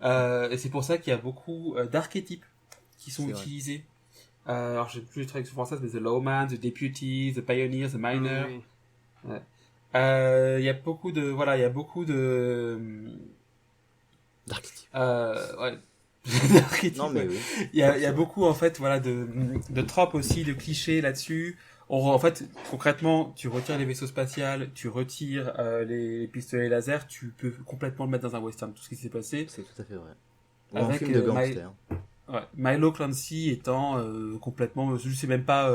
Et c'est pour ça qu'il y a beaucoup d'archétypes qui sont
C'est vrai.
utilisés. Alors je sais plus le traduction française, mais The Lawman, The Deputy, The Pioneer, The Miner.
Oui.
Il y a beaucoup de
D'archétype.
ouais. D'archétypes,
Non, mais
ouais.
oui.
Il y a beaucoup en fait voilà de tropes aussi, de clichés là-dessus. En fait, concrètement, tu retires les vaisseaux spatials, tu retires les pistolets laser, tu peux complètement le mettre dans un western. Tout ce qui s'est passé.
C'est tout à fait vrai. Ou un
Avec,
film de gangster.
Ouais. Milo Clancy étant complètement, je sais même pas,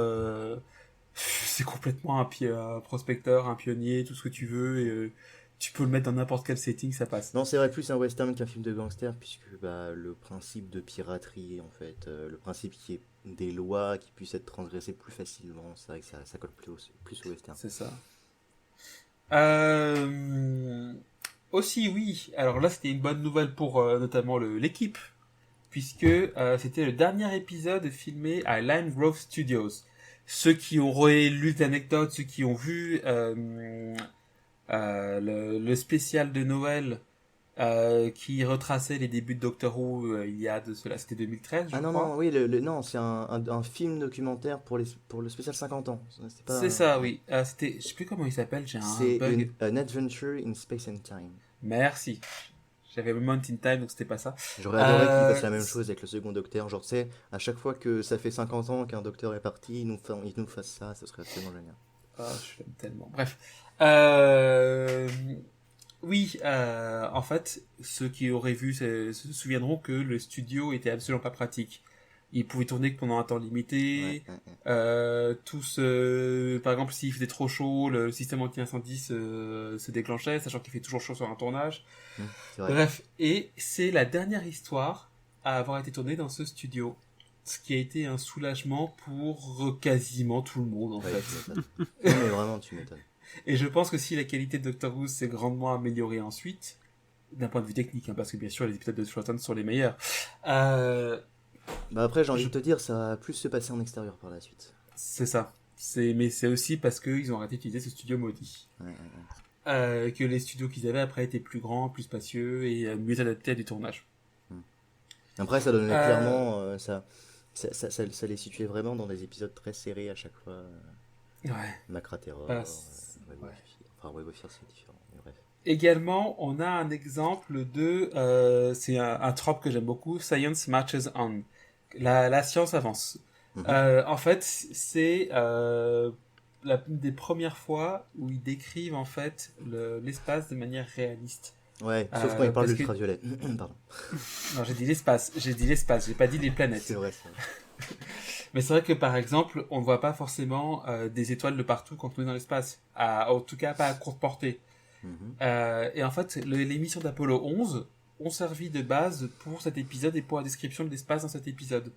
c'est complètement un prospecteur, un pionnier, tout ce que tu veux, et tu peux le mettre dans n'importe quel setting, ça passe.
Non, c'est vrai, plus un western qu'un film de gangster, puisque bah, le principe de piraterie, en fait, le principe qui est des lois qui puissent être transgressées plus facilement, c'est vrai que ça colle plus au western.
C'est ça. Aussi, oui. Alors là, c'était une bonne nouvelle pour notamment l'équipe, puisque c'était le dernier épisode filmé à Lime Grove Studios. Ceux qui auraient lu l'anecdote, ceux qui ont vu le spécial de Noël qui retraçait les débuts de Doctor Who il y a de cela, c'était 2013, je
Ah non,
crois.
non, oui, non, c'est un film documentaire pour le spécial 50 ans. C'est pas
C'est ça, oui. C'était, je sais plus comment il s'appelle, j'ai un
C'est
bug.
An Adventure in Space and Time.
Merci. J'avais Moment in Time, donc c'était pas ça.
J'aurais adoré qu'il fasse la même
c'est-
chose avec le second docteur. Genre, tu sais, à chaque fois que ça fait 50 ans qu'un docteur est parti, il nous fasse ça, ce serait absolument génial.
Ah, je l'aime tellement. Bref. Oui, en fait, ceux qui auraient vu se souviendront que le studio était absolument pas pratique. Il pouvait tourner que pendant un temps limité.
Ouais.
Par exemple, s'il faisait trop chaud, le système anti-incendie se déclenchait, sachant qu'il fait toujours chaud sur un tournage.
C'est vrai.
Bref, et c'est la dernière histoire à avoir été tournée dans ce studio. Ce qui a été un soulagement pour quasiment tout le monde, en
Ouais,
fait.
tu m'étonnes. Non, mais vraiment, tu m'étonnes.
Et je pense que si la qualité de Doctor Who s'est grandement améliorée ensuite, d'un point de vue technique, hein, parce que bien sûr les épisodes de Shorten sont les meilleurs,
Bah après, j'ai envie de te dire, ça va plus se passer en extérieur par la suite.
c'est ça. Mais c'est aussi parce qu'ils ont arrêté d'utiliser ce studio maudit.
Ouais.
Que les studios qu'ils avaient après étaient plus grands, plus spacieux et mieux adaptés à du tournage.
Après, ça donnait clairement, ça les situait vraiment dans des épisodes très serrés à chaque fois.
Ouais.
Macra Terror,
Bah,
Web of Fear. Enfin, Web of Fear, c'est différent, mais bref.
Également, on a un exemple de... c'est un trope que j'aime beaucoup, Science Marches On. La science avance.
Mhm.
En fait, c'est l'une des premières fois où ils décrivent en fait l'espace de manière réaliste.
Ouais, sauf quand il parle
parce que-
d'ultraviolet. Pardon.
Non, j'ai dit l'espace, j'ai pas dit les planètes.
C'est vrai, c'est vrai.
Mais c'est vrai que par exemple, on ne voit pas forcément des étoiles de partout quand on est dans l'espace. En tout cas, pas à courte portée.
Mhm.
Et en fait, les missions d'Apollo 11 ont servi de base pour cet épisode et pour la description de l'espace dans cet épisode.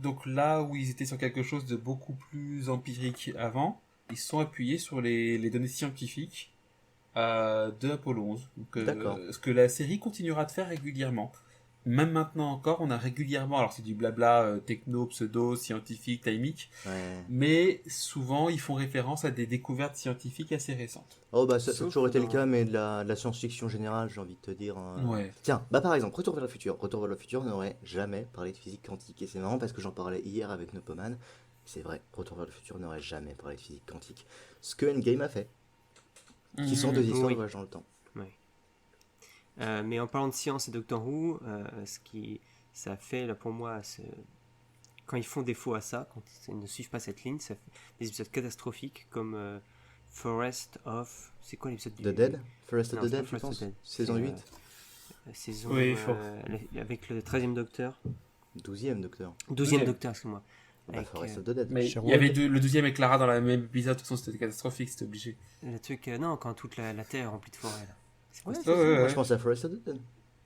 Donc là où ils étaient sur quelque chose de beaucoup plus empirique avant, ils se sont appuyés sur les données scientifiques de Apollo 11. Donc,
D'accord.
ce que la série continuera de faire régulièrement. Même maintenant encore, on a régulièrement, alors c'est du blabla techno, pseudo, scientifique, timing,
Ouais.
mais souvent ils font référence à des découvertes scientifiques assez récentes.
Oh bah ça a
Sauf
toujours été le
dans-
cas, mais de la science-fiction générale, j'ai envie de te dire.
Ouais.
Tiens, bah par exemple, Retour vers le futur. Retour vers le futur n'aurait jamais parlé de physique quantique. Et c'est marrant parce que j'en parlais hier avec Nopoman. C'est vrai, Retour vers le futur n'aurait jamais parlé de physique quantique. Ce que Endgame a fait, qui sont deux histoires
Oui.
de voyage dans le temps.
Mais en parlant de science et Doctor Who, ça fait là, pour moi, quand ils font défaut à ça, quand ils ne suivent pas cette ligne, ça fait des épisodes catastrophiques comme Forest of. C'est quoi l'épisode du.
The Dead Forest of
Non,
the
c'est
Dead,
pas
tu
Forest of
penses
the Dead.
Saison
C'est,
8
Saison.
Oui,
avec le 13e Docteur.
12e Docteur.
12e
Ouais.
Docteur, excuse-moi.
Bah,
Avec,
Forest of the Dead.
Mais il
Sherwood.
y avait le deuxième et Clara dans la même épisode, de toute façon c'était catastrophique, c'était obligé.
Le truc. Non, quand toute la Terre est remplie de forêts. Là. C'est quoi
Ouais,
ça
c'est ça.
ouais,
Moi
ouais.
je pense à Forest of the Dead.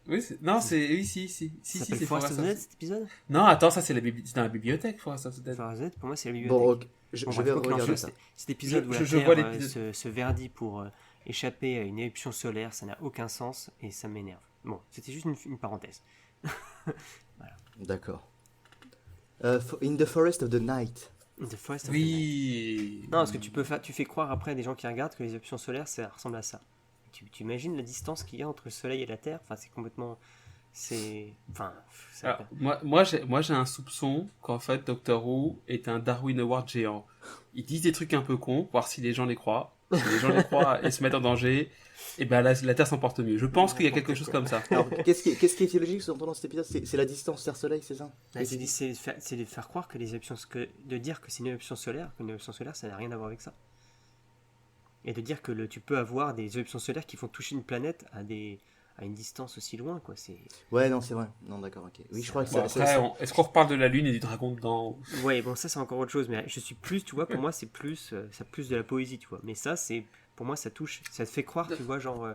Oui, non, c'est. Oui, si,
Ça
c'est
s'appelle Forest of the Dead cet épisode
Non, attends, ça c'est c'est dans la bibliothèque, Forest of the Dead.
Forest of the Dead, pour moi, c'est la bibliothèque.
Bon, ok, je
Bon,
je
bref,
vais
quoi qu'il en
regarder
soit,
ça.
cet épisode
Je-
où la
je
Terre
vois l'épisode.
se verdit pour échapper à une éruption solaire, ça n'a aucun sens et ça m'énerve. Bon, c'était juste une parenthèse.
D'accord. In the Forest of the Night.
The Forest of the Night.
Oui.
Non, parce que tu fais croire après à des gens qui regardent que les éruptions solaires, ça ressemble à ça. Tu imagines la distance qu'il y a entre le Soleil et la Terre. Enfin, c'est complètement...
Alors, moi j'ai un soupçon qu'en fait Doctor Who est un Darwin Award géant. Ils disent des trucs un peu cons, voir si les gens les croient. Si les gens les croient et se mettent en danger, et ben la Terre s'en porte mieux. Je pense qu'il y a quelque chose comme ça.
Alors, qu'est-ce qui est illogique selon toi dans cet épisode? C'est la distance Terre-Soleil, c'est ça?
c'est de faire croire que les éruptions... de dire que c'est une éruption solaire, qu'une éruption solaire, ça n'a rien à voir avec ça. Et de dire que tu peux avoir des éruptions solaires qui font toucher une planète à une distance aussi loin, quoi.
Ouais, non, c'est vrai. Non, d'accord, ok. Oui, je crois que
Bon,
ça.
après, est-ce qu'on reparle de la Lune et du dragon dedans?
Ouais, bon, ça c'est encore autre chose, mais je suis plus, tu vois, pour moi c'est plus, ça plus de la poésie, tu vois. Mais ça, pour moi, ça touche, ça te fait croire, tu vois, genre,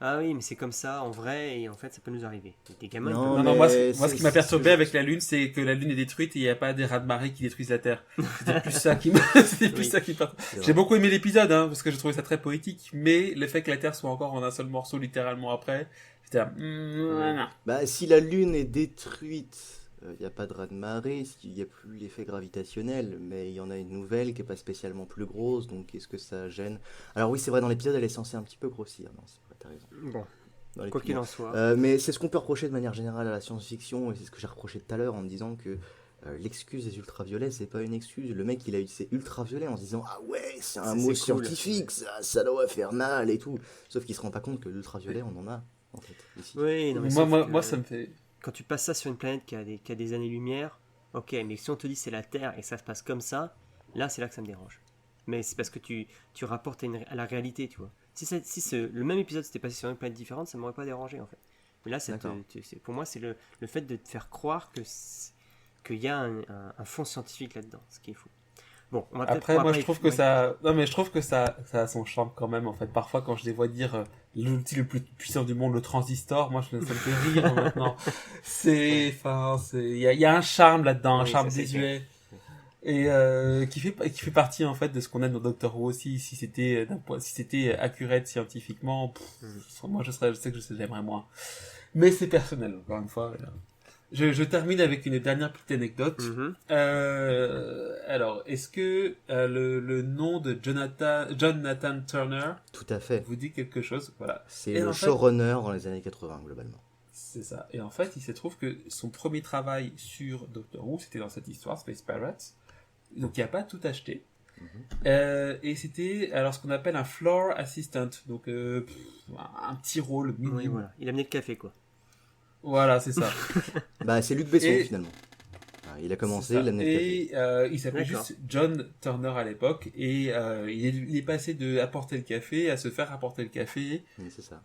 ah oui, mais c'est comme ça en vrai, et en fait, ça peut nous arriver. Et des gamins, ils
Non,
peuvent-
Non,
mais
moi ce qui m'a
c'est
perturbé
ce que
avec la Lune, c'est que la Lune est détruite et il n'y a pas des raz-de-marée qui détruisent la Terre. C'était plus ça qui c'était plus
Oui.
ça qui me perturbe.
C'est vrai.
J'ai beaucoup aimé l'épisode, hein, parce que j'ai trouvé ça très poétique, mais le fait que la Terre soit encore en un seul morceau littéralement après, j'étais là, non.
Bah, si la Lune est détruite, il n'y a pas de raz-de-marée, il n'y a plus l'effet gravitationnel, mais il y en a une nouvelle qui n'est pas spécialement plus grosse, donc est-ce que ça gêne? Alors oui, c'est vrai, dans l'épisode, elle est censée un petit peu grossir. Non, c'est vrai, t'as raison.
Bon,
Dans les
quoi qu'il
piliers.
en soit.
Mais c'est ce qu'on peut reprocher de manière générale à la science-fiction, et c'est ce que j'ai reproché tout à l'heure en me disant que l'excuse des ultraviolets, c'est pas une excuse. Le mec, il a eu ses ultraviolets en se disant ah ouais, c'est un
Ça,
mot
c'est cool.
scientifique, ça doit faire mal et tout. Sauf qu'il se rend pas compte que l'ultraviolet, on en a en fait ici.
Oui, non, mais
Moi,
sauf
moi,
que,
moi, ça me fait.
quand tu passes ça sur une planète qui a des années-lumière, ok, mais si on te dit c'est la Terre et ça se passe comme ça, là c'est là que ça me dérange. Mais c'est parce que tu rapportes à la réalité, tu vois. Si le même épisode s'était passé sur une planète différente, ça m'aurait pas dérangé en fait. Mais là,
D'accord.
pour moi, c'est le fait de te faire croire qu'il y a un fond scientifique là-dedans, ce qui est fou. Bon, on va peut-être
Après, moi, je
y-
trouve que ça. Non, mais je trouve que ça a son charme quand même. En fait, parfois, quand je les vois dire l'outil le plus puissant du monde, le transistor, moi, ça me fait rire maintenant. Il y a un charme là-dedans, un
Oui,
charme
ça, c'est
visuel. Et qui fait partie en fait de ce qu'on aime dans Doctor Who aussi. Si c'était accurate scientifiquement, moi je sais que j'aimerais moins. Mais c'est personnel, encore une fois. Je termine avec une dernière petite anecdote.
Mhm.
Alors, est-ce que le nom de John Nathan Turner
Tout à fait.
vous dit quelque chose? Voilà,
C'est
Et
le
en fait-
showrunner dans les années 80 globalement.
c'est ça. Et en fait, il se trouve que son premier travail sur Doctor Who, c'était dans cette histoire, Space Pirates. Donc, il n'a pas tout acheté. Et c'était alors ce qu'on appelle un floor assistant, donc un petit rôle minime.
Oui, voilà. Il a amené le café, quoi.
Voilà, c'est ça.
Bah, c'est Luc Besson
Et-
finalement. Ah, il a commencé,
C'est ça.
il a amené le café.
Et il s'appelait
D'accord.
juste John Turner à l'époque, et il est passé de apporter le café à se faire apporter le café.
Oui, c'est ça.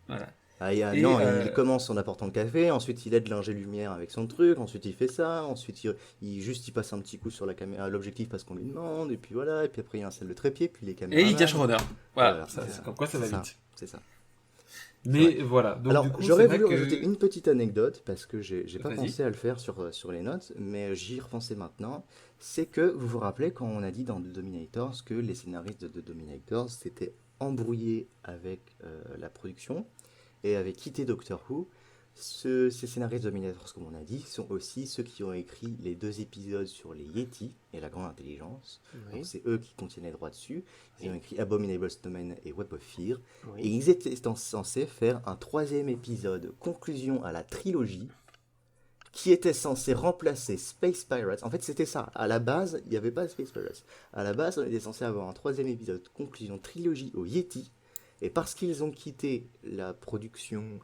Voilà.
Ah,
Et,
non, il commence en apportant le café, ensuite il aide l'ingé-lumière avec son truc, ensuite il fait ça, ensuite il passe un petit coup sur la caméra, l'objectif parce qu'on lui demande, et puis voilà, et puis après il installe le trépied, puis les caméras.
Et il devient showrunner. Voilà,
Voilà,
ça,
c'est
c'est
ça.
comme quoi ça va
C'est ça.
vite.
C'est ça.
Mais voilà, donc
Alors,
du coup,
j'aurais
c'est vrai
voulu
que...
rajouter une petite anecdote, parce que j'ai pas
Vas-y.
pensé à le faire sur les notes, mais j'y ai repensé maintenant. C'est que, vous vous rappelez, quand on a dit dans The Dominators que les scénaristes de The Dominators s'étaient embrouillés avec la production et avaient quitté Doctor Who, ces scénaristes de Dominators, comme on a dit, sont aussi ceux qui ont écrit les 2 épisodes sur les Yeti et la Grande Intelligence.
Oui,
Donc c'est eux qui contiennent les droits dessus. Ils ont
Oui.
écrit Abominable Snowman et Web of Fear. Et
oui.
ils étaient censés faire un 3e épisode, conclusion à la trilogie, qui était censé remplacer Space Pirates. En fait, c'était ça. À la base, il n'y avait pas Space Pirates. À la base, on était censé avoir un 3e épisode, conclusion trilogie au Yeti. Et parce qu'ils ont quitté la production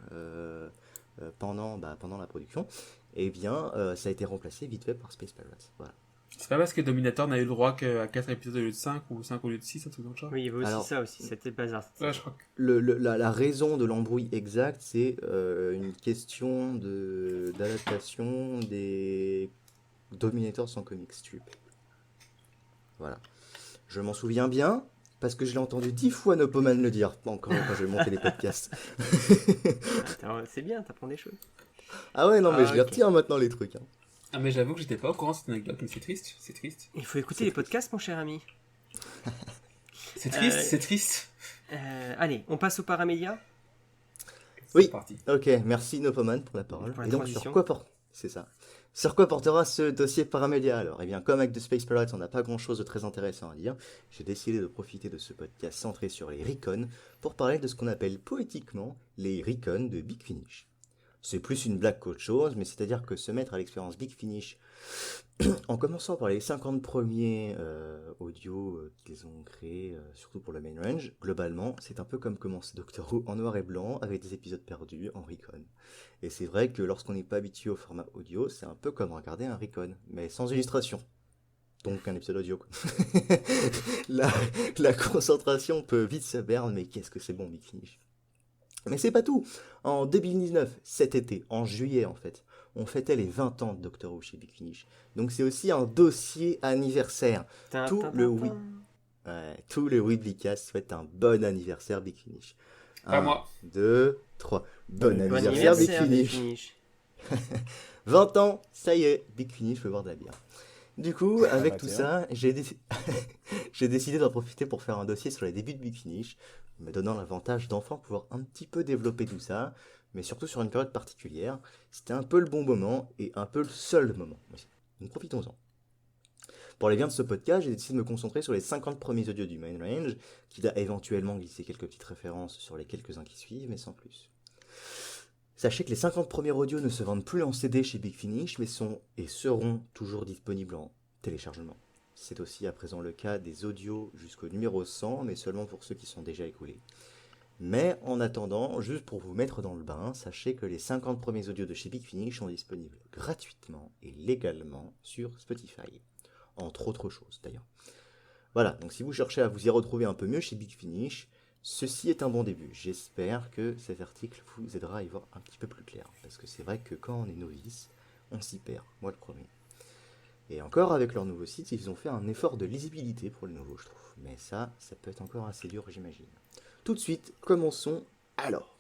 pendant la production, eh bien, ça a été remplacé vite fait par Space Pirates. Voilà.
C'est pas parce que Dominator n'a eu le droit qu'à 4 épisodes au lieu de 5 ou 5 au lieu de 6, un truc comme ça.
Oui, il y avait aussi
Alors,
ça aussi, c'était le bazar.
Ouais, je crois que...
la raison de l'embrouille exacte, c'est une question d'adaptation des Dominators en comic strip. Voilà. Je m'en souviens bien, parce que je l'ai entendu 10 fois Nopoman le dire, encore quand j'ai monté les podcasts.
C'est bien, t'apprends des choses.
Ah ouais, non, mais
Ah,
je les
ok.
retiens maintenant, les trucs. Hein.
Ah, mais j'avoue que j'étais pas au courant de cette anecdote, mais c'est triste, c'est triste.
Il faut écouter les podcasts, mon cher ami.
C'est triste,
Euh,
c'est triste.
Allez, on passe au paramédia.
Oui.
C'est parti.
Ok, merci Nopoman pour la parole.
Pour la
Et donc,
transition.
C'est ça. Sur quoi portera ce dossier paramédia alors? Eh bien, comme avec The Space Pirates, on n'a pas grand-chose de très intéressant à dire, j'ai décidé de profiter de ce podcast centré sur les Recon pour parler de ce qu'on appelle poétiquement les Recon de Big Finish. C'est plus une blague qu'autre chose, mais c'est-à-dire que se mettre à l'expérience Big Finish, en commençant par les 50 premiers audios qu'ils ont créés, surtout pour le main range, globalement, c'est un peu comme commencer Doctor Who en noir et blanc, avec des épisodes perdus en Recon. Et c'est vrai que lorsqu'on n'est pas habitué au format audio, c'est un peu comme regarder un Recon, mais sans illustration. Donc un épisode audio. Quoi. la concentration peut vite se perdre, mais qu'est-ce que c'est bon Big Finish. Mais c'est pas tout. En 2019, cet été, en juillet en fait, on fêtait les 20 ans de Doctor Who chez Big Finish. Donc c'est aussi un dossier anniversaire. Tout le Weeblycast souhaite un bon anniversaire Big Finish.
Pas
1,
moi.
2, 3. Bon
Bon
anniversaire Big
anniversaire, Big
Finish.
Finish.
20 ans, ça y est, Big Finish peut boire de la bière. Du coup, avec tout
21.
ça, j'ai décidé d'en profiter pour faire un dossier sur les débuts de Big Finish, me donnant l'avantage d'enfin pouvoir un petit peu développer tout ça, mais surtout sur une période particulière. C'était un peu le bon moment et un peu le seul moment aussi. Donc profitons-en. Pour les biens de ce podcast, j'ai décidé de me concentrer sur les 50 premiers audios du main range, quitte à éventuellement glisser quelques petites références sur les quelques-uns qui suivent, mais sans plus. Sachez que les 50 premiers audios ne se vendent plus en CD chez Big Finish, mais sont et seront toujours disponibles en téléchargement. C'est aussi à présent le cas des audios jusqu'au numéro 100, mais seulement pour ceux qui sont déjà écoulés. Mais en attendant, juste pour vous mettre dans le bain, sachez que les 50 premiers audios de chez Big Finish sont disponibles gratuitement et légalement sur Spotify. Entre autres choses d'ailleurs. Voilà, donc si vous cherchez à vous y retrouver un peu mieux chez Big Finish, ceci est un bon début. J'espère que cet article vous aidera à y voir un petit peu plus clair. Parce que c'est vrai que quand on est novice, on s'y perd. Moi le premier. Et encore, avec leur nouveau site, ils ont fait un effort de lisibilité pour le nouveau, je trouve. Mais ça peut être encore assez dur, j'imagine. Tout de suite, commençons alors.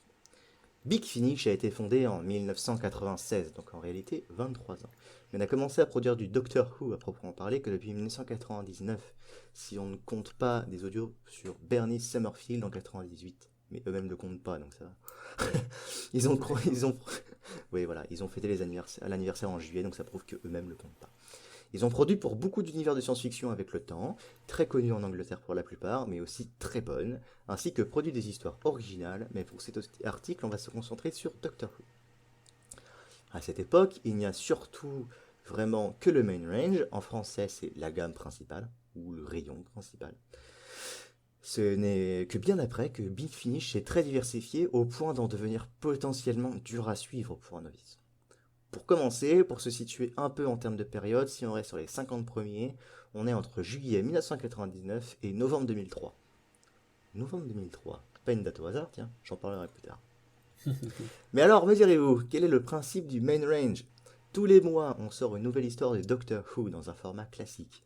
Big Finish a été fondé en 1996, donc en réalité 23 ans. Mais on a commencé à produire du Doctor Who à proprement parler que depuis 1999, si on ne compte pas des audios sur Bernice Summerfield en 98. Mais eux-mêmes ne comptent pas, donc ça va. Oui, voilà, ils ont fêté l'anniversaire en juillet, donc ça prouve qu'eux-mêmes ne le comptent pas. Ils ont produit pour beaucoup d'univers de science-fiction avec le temps, très connus en Angleterre pour la plupart, mais aussi très bonnes, ainsi que produit des histoires originales, mais pour cet article, on va se concentrer sur Doctor Who. À cette époque, il n'y a surtout vraiment que le main range, en français c'est la gamme principale, ou le rayon principal. Ce n'est que bien après que Big Finish est très diversifié au point d'en devenir potentiellement dur à suivre pour un novice. Pour commencer, pour se situer un peu en termes de période, si on reste sur les 50 premiers, on est entre juillet 1999 et novembre 2003. Novembre 2003, pas une date au hasard, tiens, j'en parlerai plus tard. Mais alors, me direz-vous, quel est le principe du main range? Tous les mois, on sort une nouvelle histoire de Doctor Who dans un format classique.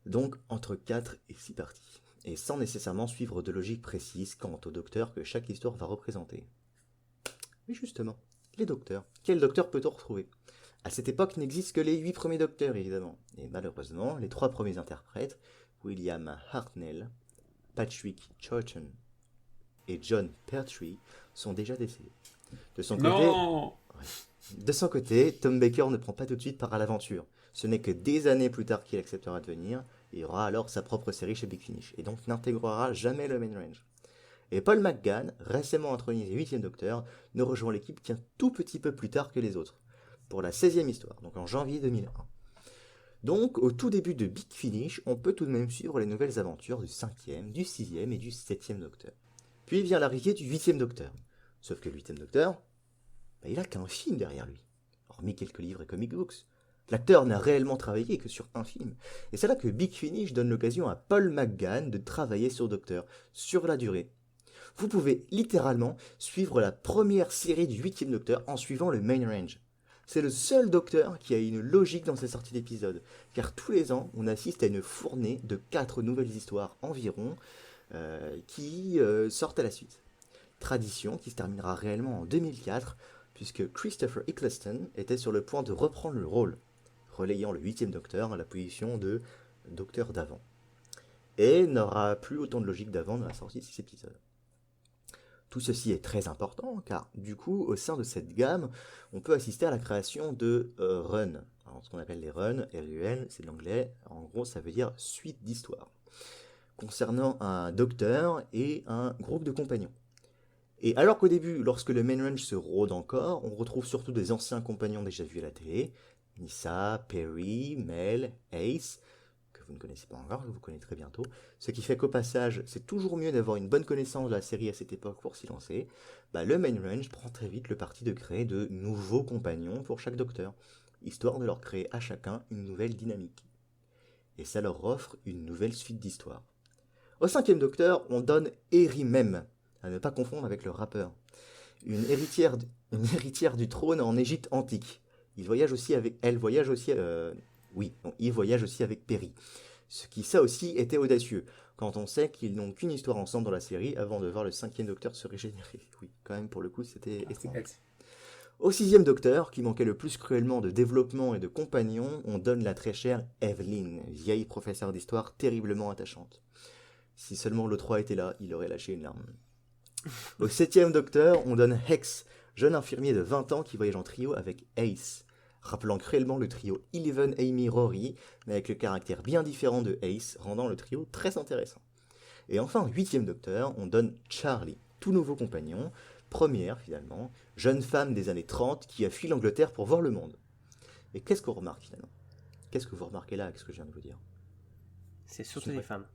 Donc, entre 4 et 6 parties. Et sans nécessairement suivre de logique précise quant au docteur que chaque histoire va représenter. Oui, justement, les docteurs. Quel docteur peut-on retrouver? À cette époque n'existent que les 8 premiers docteurs, évidemment. Et malheureusement, les 3 premiers interprètes, William Hartnell, Patrick Troughton et John Pertwee, sont déjà décédés. De son côté,
Non.
De son côté, Tom Baker ne prend pas tout de suite part à l'aventure. Ce n'est que des années plus tard qu'il acceptera de venir, et aura alors sa propre série chez Big Finish, et donc n'intégrera jamais le main range. Et Paul McGann, récemment intronisé 8ème docteur, ne rejoint l'équipe qu'un tout petit peu plus tard que les autres, pour la 16e histoire, donc en janvier 2001. Donc, au tout début de Big Finish, on peut tout de même suivre les nouvelles aventures du 5e, du 6e et du 7e docteur. Puis vient l'arrivée du 8e docteur. Sauf que le 8e docteur, il a qu'un film derrière lui, hormis quelques livres et comic books. L'acteur n'a réellement travaillé que sur un film. Et c'est là que Big Finish donne l'occasion à Paul McGann de travailler sur Docteur, sur la durée. Vous pouvez littéralement suivre la première série du 8e Docteur en suivant le main range. C'est le seul Docteur qui a une logique dans ses sorties d'épisodes, car tous les ans, on assiste à une fournée de 4 nouvelles histoires environ qui sortent à la suite. Tradition qui se terminera réellement en 2004, puisque Christopher Eccleston était sur le point de reprendre le rôle, relayant le 8e Docteur à la position de Docteur d'avant. Et n'aura plus autant de logique d'avant dans la sortie de ces épisodes. Tout ceci est très important, car du coup, au sein de cette gamme, on peut assister à la création de runs. Alors, ce qu'on appelle les runs, RUN, c'est de l'anglais, en gros ça veut dire suite d'histoire, concernant un docteur et un groupe de compagnons. Et alors qu'au début, lorsque le main range se rôde encore, on retrouve surtout des anciens compagnons déjà vus à la télé, Nyssa, Perry, Mel, Ace, que vous ne connaissez pas encore, que vous connaîtrez bientôt, ce qui fait qu'au passage, c'est toujours mieux d'avoir une bonne connaissance de la série à cette époque pour s'y lancer. Le main range prend très vite le parti de créer de nouveaux compagnons pour chaque docteur, histoire de leur créer à chacun une nouvelle dynamique. Et ça leur offre une nouvelle suite d'histoires. Au 5e docteur, on donne Eri Mem, à ne pas confondre avec le rappeur, une héritière du trône en Égypte antique. Il voyage aussi avec Perry. Ce qui, ça aussi, était audacieux, quand on sait qu'ils n'ont qu'une histoire ensemble dans la série avant de voir le 5e docteur se régénérer. Oui, quand même, pour le coup, c'était étrange. Au 6e docteur, qui manquait le plus cruellement de développement et de compagnons, on donne la très chère Evelyn, vieille professeure d'histoire terriblement attachante. Si seulement le 3 était là, il aurait lâché une larme. Au 7e docteur, on donne Hex, jeune infirmier de 20 ans qui voyage en trio avec Ace, rappelant cruellement le trio Eleven, Amy, Rory, mais avec le caractère bien différent de Ace, rendant le trio très intéressant. Et enfin, 8e docteur, on donne Charlie, tout nouveau compagnon, première finalement, jeune femme des années 30 qui a fui l'Angleterre pour voir le monde. Et qu'est-ce qu'on remarque finalement? Qu'est-ce que vous remarquez là avec ce que je viens de vous dire?
C'est surtout des femmes.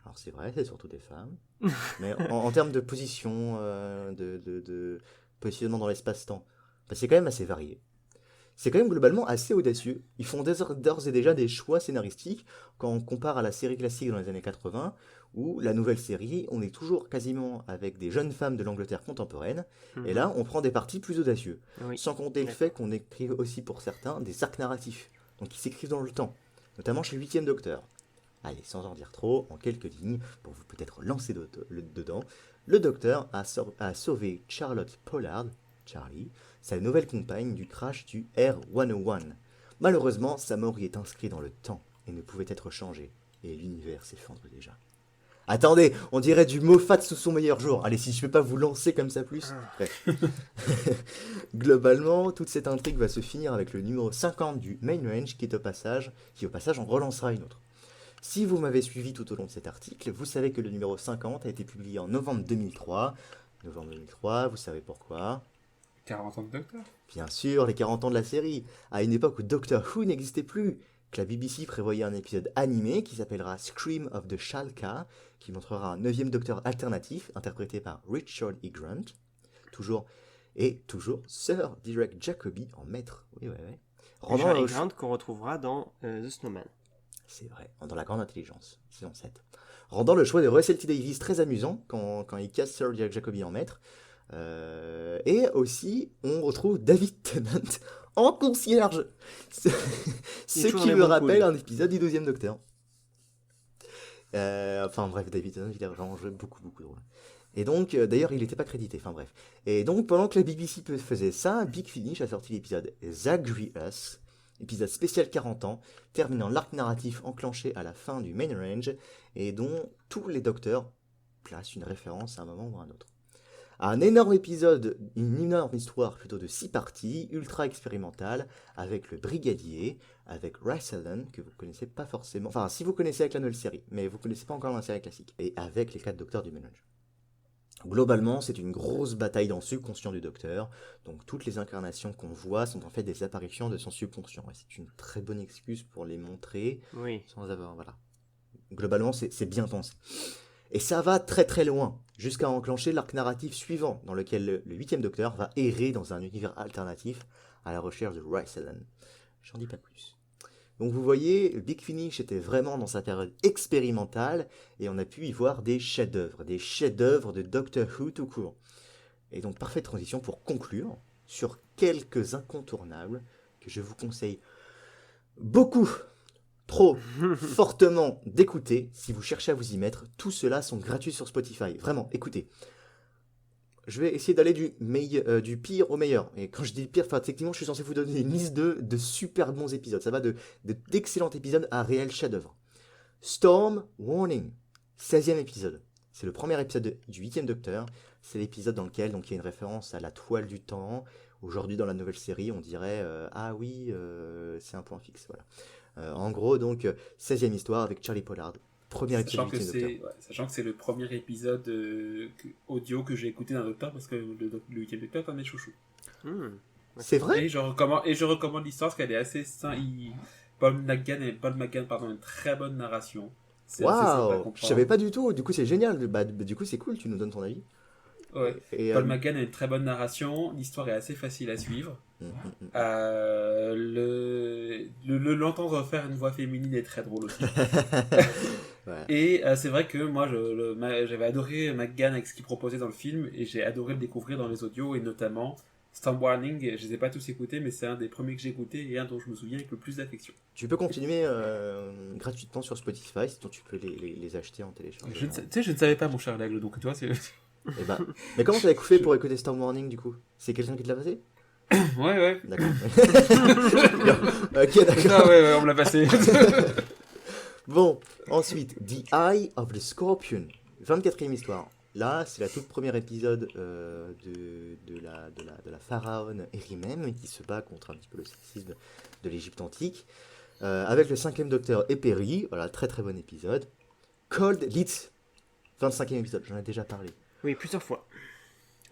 Alors c'est vrai, c'est surtout des femmes, mais en termes de position, de positionnement dans l'espace-temps, c'est quand même assez varié. C'est quand même globalement assez audacieux. Ils font d'ores et déjà des choix scénaristiques quand on compare à la série classique dans les années 80, où la nouvelle série, on est toujours quasiment avec des jeunes femmes de l'Angleterre contemporaine, et là on prend des partis plus audacieux, sans compter le fait qu'on écrive aussi pour certains des arcs narratifs, donc qui s'écrivent dans le temps, notamment chez le 8e docteur. Allez, sans en dire trop, en quelques lignes, pour vous peut-être lancer dedans, le docteur a sauvé Charlotte Pollard, Charlie, sa nouvelle compagne du crash du R-101. Malheureusement, sa mort y est inscrite dans le temps et ne pouvait être changée, et l'univers s'effondre déjà. Attendez, on dirait du Moffat sous son meilleur jour. Allez, si je peux pas vous lancer comme ça plus. Bref. Globalement, toute cette intrigue va se finir avec le numéro 50 du Main Range qui au passage en relancera une autre. Si vous m'avez suivi tout au long de cet article, vous savez que le numéro 50 a été publié en novembre 2003. Novembre 2003, vous savez pourquoi?
40 ans de Docteur.
Bien sûr, les 40 ans de la série, à une époque où Doctor Who n'existait plus, que la BBC prévoyait un épisode animé qui s'appellera Scream of the Shalka, qui montrera un 9e Docteur alternatif, interprété par Richard E. Grant, toujours Sir Derek Jacobi en maître. Oui.
Richard E. Grant qu'on retrouvera dans The Snowman.
C'est vrai, dans La Grande Intelligence, saison 7. Rendant le choix de Russell T. Davies très amusant quand il casse Sir Derek Jacobi en maître. Et aussi, on retrouve David Tennant en concierge. Ce qui me rappelle un épisode du 12e Docteur. David Tennant, il a vraiment joué beaucoup de rôles. Et donc, d'ailleurs, il n'était pas crédité, enfin bref. Et donc, pendant que la BBC faisait ça, Big Finish a sorti l'épisode Zagreus, épisode spécial 40 ans, terminant l'arc narratif enclenché à la fin du Main Range, et dont tous les docteurs placent une référence à un moment ou à un autre. Un énorme épisode, une énorme histoire plutôt de 6 parties, ultra expérimentale, avec le brigadier, avec Rice Allen, que vous connaissez pas forcément, enfin si vous connaissez avec la nouvelle série, mais vous connaissez pas encore la série classique, et avec les 4 docteurs du ménage. Globalement, c'est une grosse bataille dans le subconscient du docteur, donc toutes les incarnations qu'on voit sont en fait des apparitions de son subconscient, et c'est une très bonne excuse pour les montrer,
Oui.
sans avoir, voilà. Globalement, c'est bien pensé. Et ça va très très loin, jusqu'à enclencher l'arc narratif suivant, dans lequel le 8e docteur va errer dans un univers alternatif à la recherche de Rice Allen. J'en dis pas plus. Donc vous voyez, Big Finish était vraiment dans sa période expérimentale, et on a pu y voir des chefs-d'œuvre de Doctor Who tout court. Et donc parfaite transition pour conclure sur quelques incontournables que je vous conseille beaucoup, trop fortement d'écouter si vous cherchez à vous y mettre. Tout cela sont gratuits sur Spotify. Vraiment, écoutez. Je vais essayer d'aller du pire au meilleur. Et quand je dis pire, techniquement, je suis censé vous donner une liste de super bons épisodes. Ça va d'excellents épisodes à réel chef-d'œuvre. Storm Warning, 16e épisode. C'est le premier épisode du 8e Docteur. C'est l'épisode dans lequel il y a une référence à la toile du temps. Aujourd'hui, dans la nouvelle série, on dirait ah oui, c'est un point fixe. Voilà. En gros, donc, 16e histoire avec Charlie Pollard. Premier épisode du 8e Docteur.
Sachant que c'est le premier épisode audio que j'ai écouté d'un Docteur, parce que le 8e Docteur est un de mes chouchous.
C'est vrai?
Et je recommande l'histoire parce qu'elle est assez simple. Paul McGann a une très bonne narration. C'est assez simple à
Waouh!
comprendre.
Je savais pas du tout. Du coup, c'est génial. Du coup, c'est cool. Tu nous donnes ton avis.
Ouais.
Et,
Paul McGann a une très bonne narration. L'histoire est assez facile à suivre. L'entendre faire une voix féminine est très drôle aussi.
Ouais.
Et c'est vrai que moi j'avais adoré McGann avec ce qu'il proposait dans le film, et j'ai adoré le découvrir dans les audios, et notamment Storm Warning. Je les ai pas tous écoutés, mais c'est un des premiers que j'ai écouté et un dont je me souviens avec le plus d'affection.
Tu peux continuer gratuitement sur Spotify, sinon tu peux les acheter en téléchargement.
Je ne savais pas, mon cher Laigle, donc tu vois, c'est...
Eh ben, mais comment t'avais fait pour écouter Storm Warning du coup? C'est quelqu'un qui te l'a passé?
Ouais.
D'accord. Ok, d'accord.
Ah ouais, on me l'a passé.
Bon, ensuite, The Eye of the Scorpion, 24e histoire. Là, c'est la toute première épisode de la pharaone Erimem, qui se bat contre un petit peu le sexisme de l'Égypte antique, avec le 5e docteur Eperi. Voilà, très très bon épisode. Cold Leeds, 25e épisode, j'en ai déjà parlé.
Oui, plusieurs fois.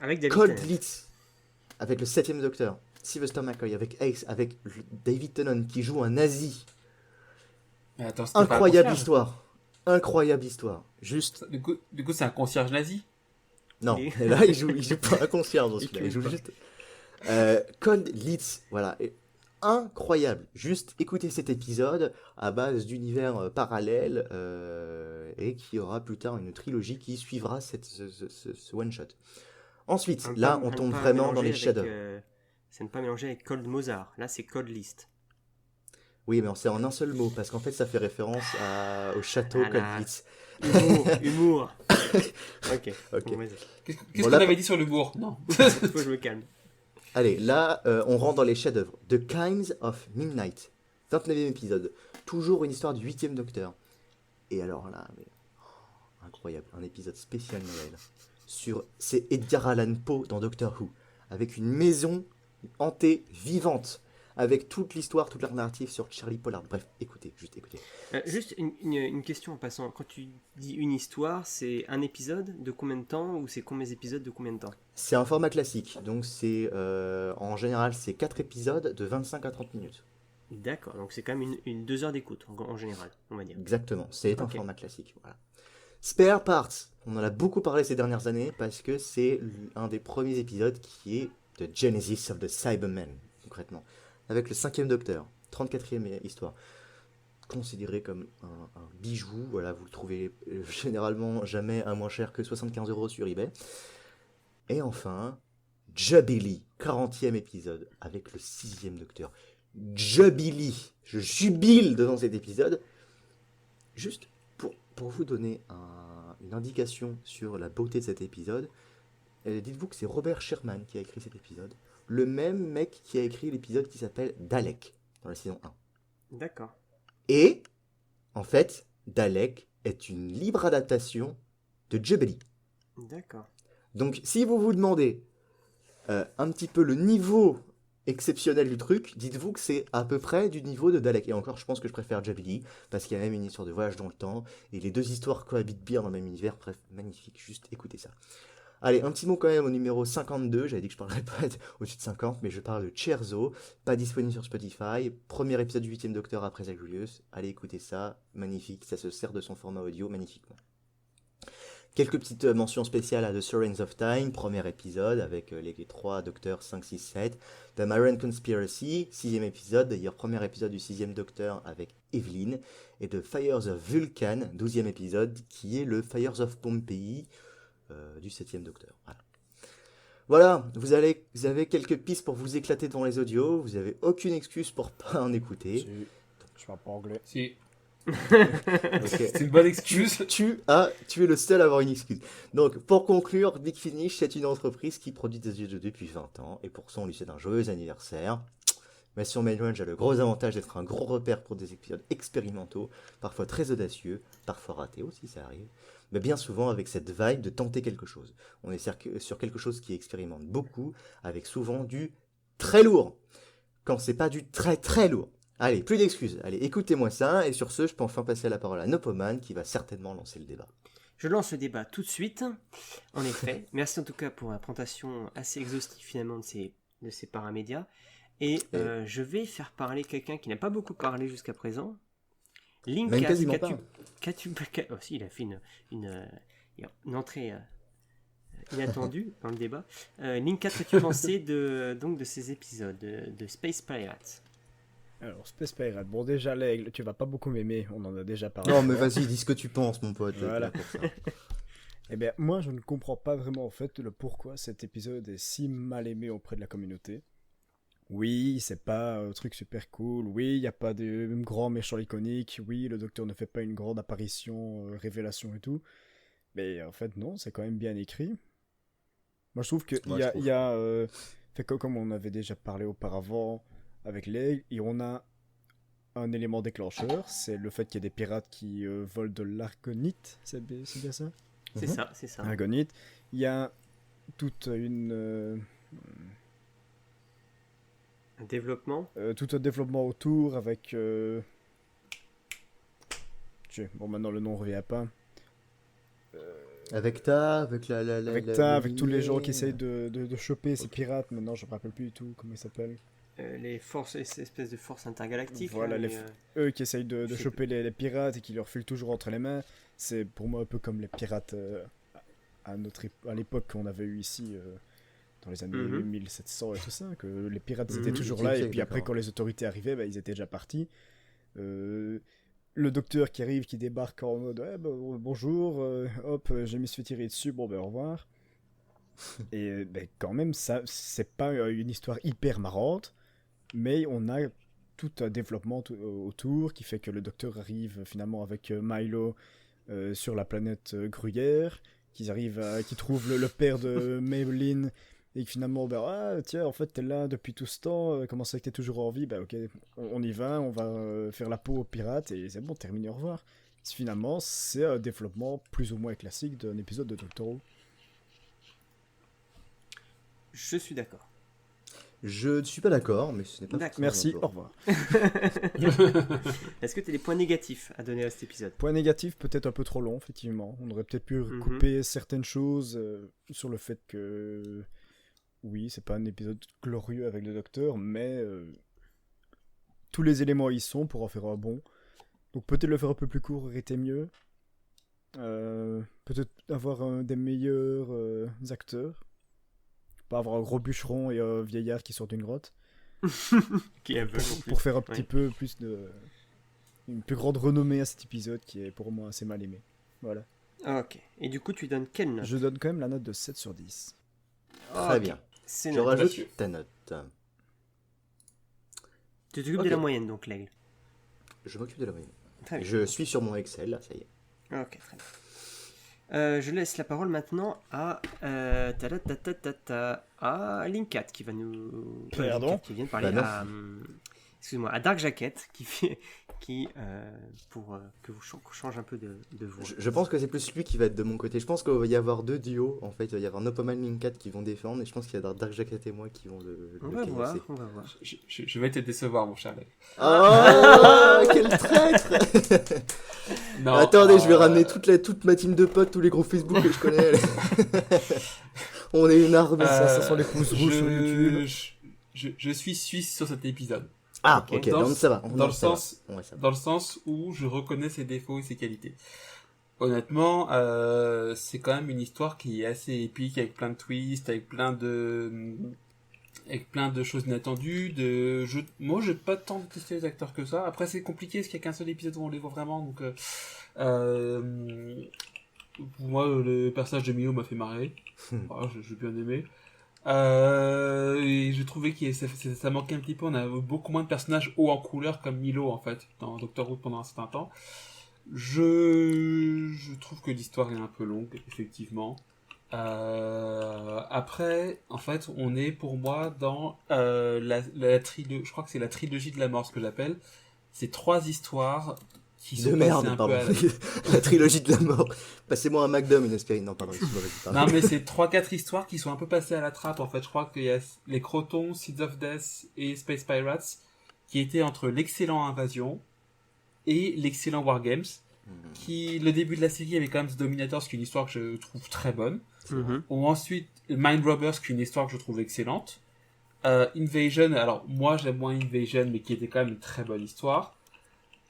Avec David
Cold
Tennant.
Leeds, avec le 7e docteur. Sylvester McCoy, avec Ace, avec David Tennant, qui joue un nazi.
Mais attends, c'était
Incroyable
pas un
histoire. Incroyable histoire. Juste.
Du coup, c'est un concierge nazi.
Non,
Et-
et là, il joue pas un concierge dans
Il
celui-là.
tue
Il joue
pas.
juste. Cold Leeds, voilà. Et incroyable. Juste écoutez cet épisode à base d'univers parallèles et qui aura plus tard une trilogie qui suivra ce one-shot. Ensuite,
Un
là,
pas-
on
un
tombe
pas
vraiment dans
mélangé
les
avec,
shadows.
c'est ne pas mélanger avec Cold Mozart. Là, c'est Cold List.
Oui, mais c'est en un seul mot, parce qu'en fait, ça fait référence au château
Ah
Cold
là.
Leeds.
Humour. Ok.
Ok.
Bon, vas-y.
Qu'est-ce
Bon,
qu'on
là,
avait dit sur l'humour? Non.
Faut que je me calme.
Allez, là, on rentre dans les chefs-d'œuvre. The Kinds of Midnight, 29e épisode. Toujours une histoire du 8e docteur. Et alors là, incroyable, un épisode spécial Noël. C'est Edgar Allan Poe dans Doctor Who, avec une maison hantée vivante, avec toute l'histoire, toute la narrative sur Charlie Pollard. Bref, écoutez, juste écoutez.
Juste une question en passant. Quand tu dis une histoire, c'est un épisode de combien de temps ou c'est combien d'épisodes de combien de temps?
C'est un format classique, donc c'est en général c'est 4 épisodes de 25 à 30 minutes.
D'accord, donc c'est quand même une 2 heures d'écoute en général, on va dire.
Exactement, c'est un
Ok.
format classique. Voilà. Spare Parts, on en a beaucoup parlé ces dernières années parce que c'est un des premiers épisodes qui est The Genesis of the Cybermen, concrètement, avec le 5e docteur, 34e histoire, considéré comme un bijou. Voilà, vous le trouvez généralement jamais à moins cher que 75 € sur eBay. Et enfin, Jubilee, 40e épisode, avec le 6e docteur. Jubilee, je jubile devant cet épisode, juste pour vous donner une indication sur la beauté de cet épisode, dites-vous que c'est Robert Sherman qui a écrit cet épisode. Le même mec qui a écrit l'épisode qui s'appelle Dalek, dans la saison 1.
D'accord.
Et, en fait, Dalek est une libre adaptation de Jubilee.
D'accord.
Donc, si vous vous demandez un petit peu le niveau exceptionnel du truc, dites-vous que c'est à peu près du niveau de Dalek. Et encore, je pense que je préfère Jubilee, parce qu'il y a même une histoire de voyage dans le temps, et les deux histoires cohabitent bien dans le même univers. Bref, magnifique, juste écoutez ça. Allez, un petit mot quand même au numéro 52, j'avais dit que je parlerais pas au-dessus de 50, mais je parle de Cherzo, pas disponible sur Spotify, premier épisode du 8ème Docteur après Zach Julius, allez écoutez ça, magnifique, ça se sert de son format audio magnifiquement. Quelques petites mentions spéciales à The Sirens of Time, premier épisode avec les 3 Docteurs 5, 6, 7, The Maran Conspiracy, 6ème épisode, d'ailleurs premier épisode du 6ème Docteur avec Evelyn, et The Fires of Vulcan, 12ème épisode, qui est le Fires of Pompeii, du 7ème Docteur. Voilà, vous avez quelques pistes pour vous éclater devant les audios, vous avez aucune excuse pour pas en écouter.
Je parle pas anglais.
Si.
Ok.
C'est une bonne excuse.
Tu es le seul à avoir une excuse. Donc, pour conclure, Big Finish, c'est une entreprise qui produit des audios depuis 20 ans, et pour ça, on lui souhaite un joyeux anniversaire. Mission Main Range a le gros avantage d'être un gros repère pour des épisodes expérimentaux, parfois très audacieux, parfois ratés aussi, ça arrive, mais bien souvent avec cette vibe de tenter quelque chose. On est sur quelque chose qui expérimente beaucoup, avec souvent du très lourd, quand c'est pas du très très lourd. Allez, plus d'excuses, allez, écoutez-moi ça, et sur ce, je peux enfin passer la parole à Nopoman, qui va certainement lancer le débat.
Je lance le débat tout de suite. En effet, merci en tout cas pour la présentation assez exhaustive finalement de ces paramédias. Et je vais faire parler quelqu'un qui n'a pas beaucoup parlé jusqu'à présent.
Même
Linkcast,
quasiment pas.
oh, si, il a fait une entrée inattendue dans le débat. Linkcast, qu'as-tu pensé de ces épisodes de Space Pirates?
Alors, Space Pirate, bon déjà l'aigle, tu vas pas beaucoup m'aimer, on en a déjà parlé.
Non, mais vas-y, dis ce que tu penses, mon pote.
Voilà.
Pour ça.
Eh bien, moi je ne comprends pas vraiment en fait le pourquoi cet épisode est si mal aimé auprès de la communauté. Oui, c'est pas un truc super cool, oui, il n'y a pas de grand méchant iconique, oui, le docteur ne fait pas une grande apparition, révélation et tout, mais en fait non, c'est quand même bien écrit. Moi je trouve qu'il y a fait comme on avait déjà parlé auparavant avec l'aigle, et on a un élément déclencheur, c'est le fait qu'il y ait des pirates qui volent de l'argonite, c'est bien ça?
C'est ça, c'est ça.
Argonite. Il y a toute une...
Un développement.
tout un développement autour avec... Bon, maintenant le nom ne revient pas.
Avec
avec tous les gens qui essayent de choper ces pirates. Maintenant, je me rappelle plus du tout comment ils s'appellent.
Les forces, ces espèces de forces intergalactiques.
Voilà,
là,
eux qui essayent de choper les pirates et qui leur filent toujours entre les mains. C'est pour moi un peu comme les pirates à l'époque qu'on avait eu ici dans les années 1700 et tout ça, que les pirates étaient toujours là, et puis après quand les autorités arrivaient, ils étaient déjà partis. Le docteur qui arrive, qui débarque en mode bonjour, hop, j'ai mis se fait tirer dessus, bon au revoir. Et quand même, ça, c'est pas une histoire hyper marrante, mais on a tout un développement autour qui fait que le docteur arrive finalement avec Milo sur la planète Gruyère, qu'ils trouvent le père de Maybelline, et que finalement, tiens, en fait, t'es là depuis tout ce temps, comment ça que t'es toujours en vie? Ok, on y va, on va faire la peau aux pirates, et c'est bon, terminé, au revoir. Finalement, c'est un développement plus ou moins classique d'un épisode de Doctor Who.
Je suis d'accord.
Je ne suis pas d'accord, mais ce n'est pas...
Merci, au revoir.
Est-ce que tu as des points négatifs à donner à cet épisode?
Point négatif, peut-être un peu trop long, effectivement. On aurait peut-être pu couper certaines choses sur le fait que... Oui, c'est pas un épisode glorieux avec le docteur, mais tous les éléments y sont pour en faire un bon. Donc peut-être le faire un peu plus court aurait été mieux. Peut-être avoir des meilleurs acteurs. Pas avoir un gros bûcheron et un vieillard qui sort d'une grotte. Pour faire un petit peu plus une plus grande renommée à cet épisode qui est pour moi assez mal aimé. Voilà.
Ok. Et du coup, tu donnes quelle note?
Je donne quand même la note de 7 sur 10.
Très bien.
C'est
Je rajoute ta note.
Tu t'occupes de la moyenne, donc, l'aigle.
Je m'occupe de la moyenne.
Très bien.
Je suis sur mon Excel, là, ça y est.
Ok, très bien. Je laisse la parole maintenant à à Linkat qui va nous
Pardon.
qui vient de parler
Bah non.
à à Dark Jacket pour que vous change un peu de voix.
Je pense que c'est plus lui qui va être de mon côté. Je pense qu'il va y avoir deux duos. En fait, il va y avoir Nopoman Linkat qui vont défendre. Et je pense qu'il y a Dark Jacket et moi qui vont le
On va voir,
caresser.
on va voir.
Je vais te décevoir, mon cher.
Oh, quel traître!
Non,
Attendez, je vais ramener toute ma team de potes, tous les groupes Facebook que je connais. On est une armée.
Ça sent les pouces rouges sur YouTube.
Je suis suisse sur cet épisode.
Ah,
Ok.
ok,
Dans-
donc ça va.
dans
Non,
le
ça va.
sens-
Ouais, ça va.
Dans le sens où je reconnais ses défauts et ses qualités. Honnêtement, c'est quand même une histoire qui est assez épique, avec plein de twists, avec plein de choses inattendues. Moi, j'ai pas tant détesté les acteurs que ça. Après, c'est compliqué, parce qu'il y a qu'un seul épisode où on les voit vraiment. Donc, pour moi, le personnage de Mio m'a fait marrer. Voilà, j'ai bien aimé. Et j'ai trouvé que ça manquait un petit peu. On a beaucoup moins de personnages hauts en couleur comme Milo, en fait, dans Doctor Who pendant un certain temps. Je trouve que l'histoire est un peu longue, effectivement. Après, en fait, on est pour moi dans la trilogie. Je crois que c'est la trilogie de la mort, ce que j'appelle. C'est 3 histoires qui sont
De
passées
merde,
un
pardon.
peu à
La trilogie de la mort. Passez-moi un McDom, une aspirine. Non, pardon, excuse-moi, vas-y, pardon.
Non, mais c'est 3-4 histoires qui sont un peu passées à la trappe, en fait. Je crois qu'il y a les Crotons, Seeds of Death et Space Pirates, qui étaient entre l'excellent Invasion et l'excellent Wargames. Le début de la série avait quand même The Dominators, qui est une histoire que je trouve très bonne.
Mhm.
Ou ensuite Mind Robbers, qui est une histoire que je trouve excellente. Invasion, alors moi j'aime moins Invasion, mais qui était quand même une très bonne histoire.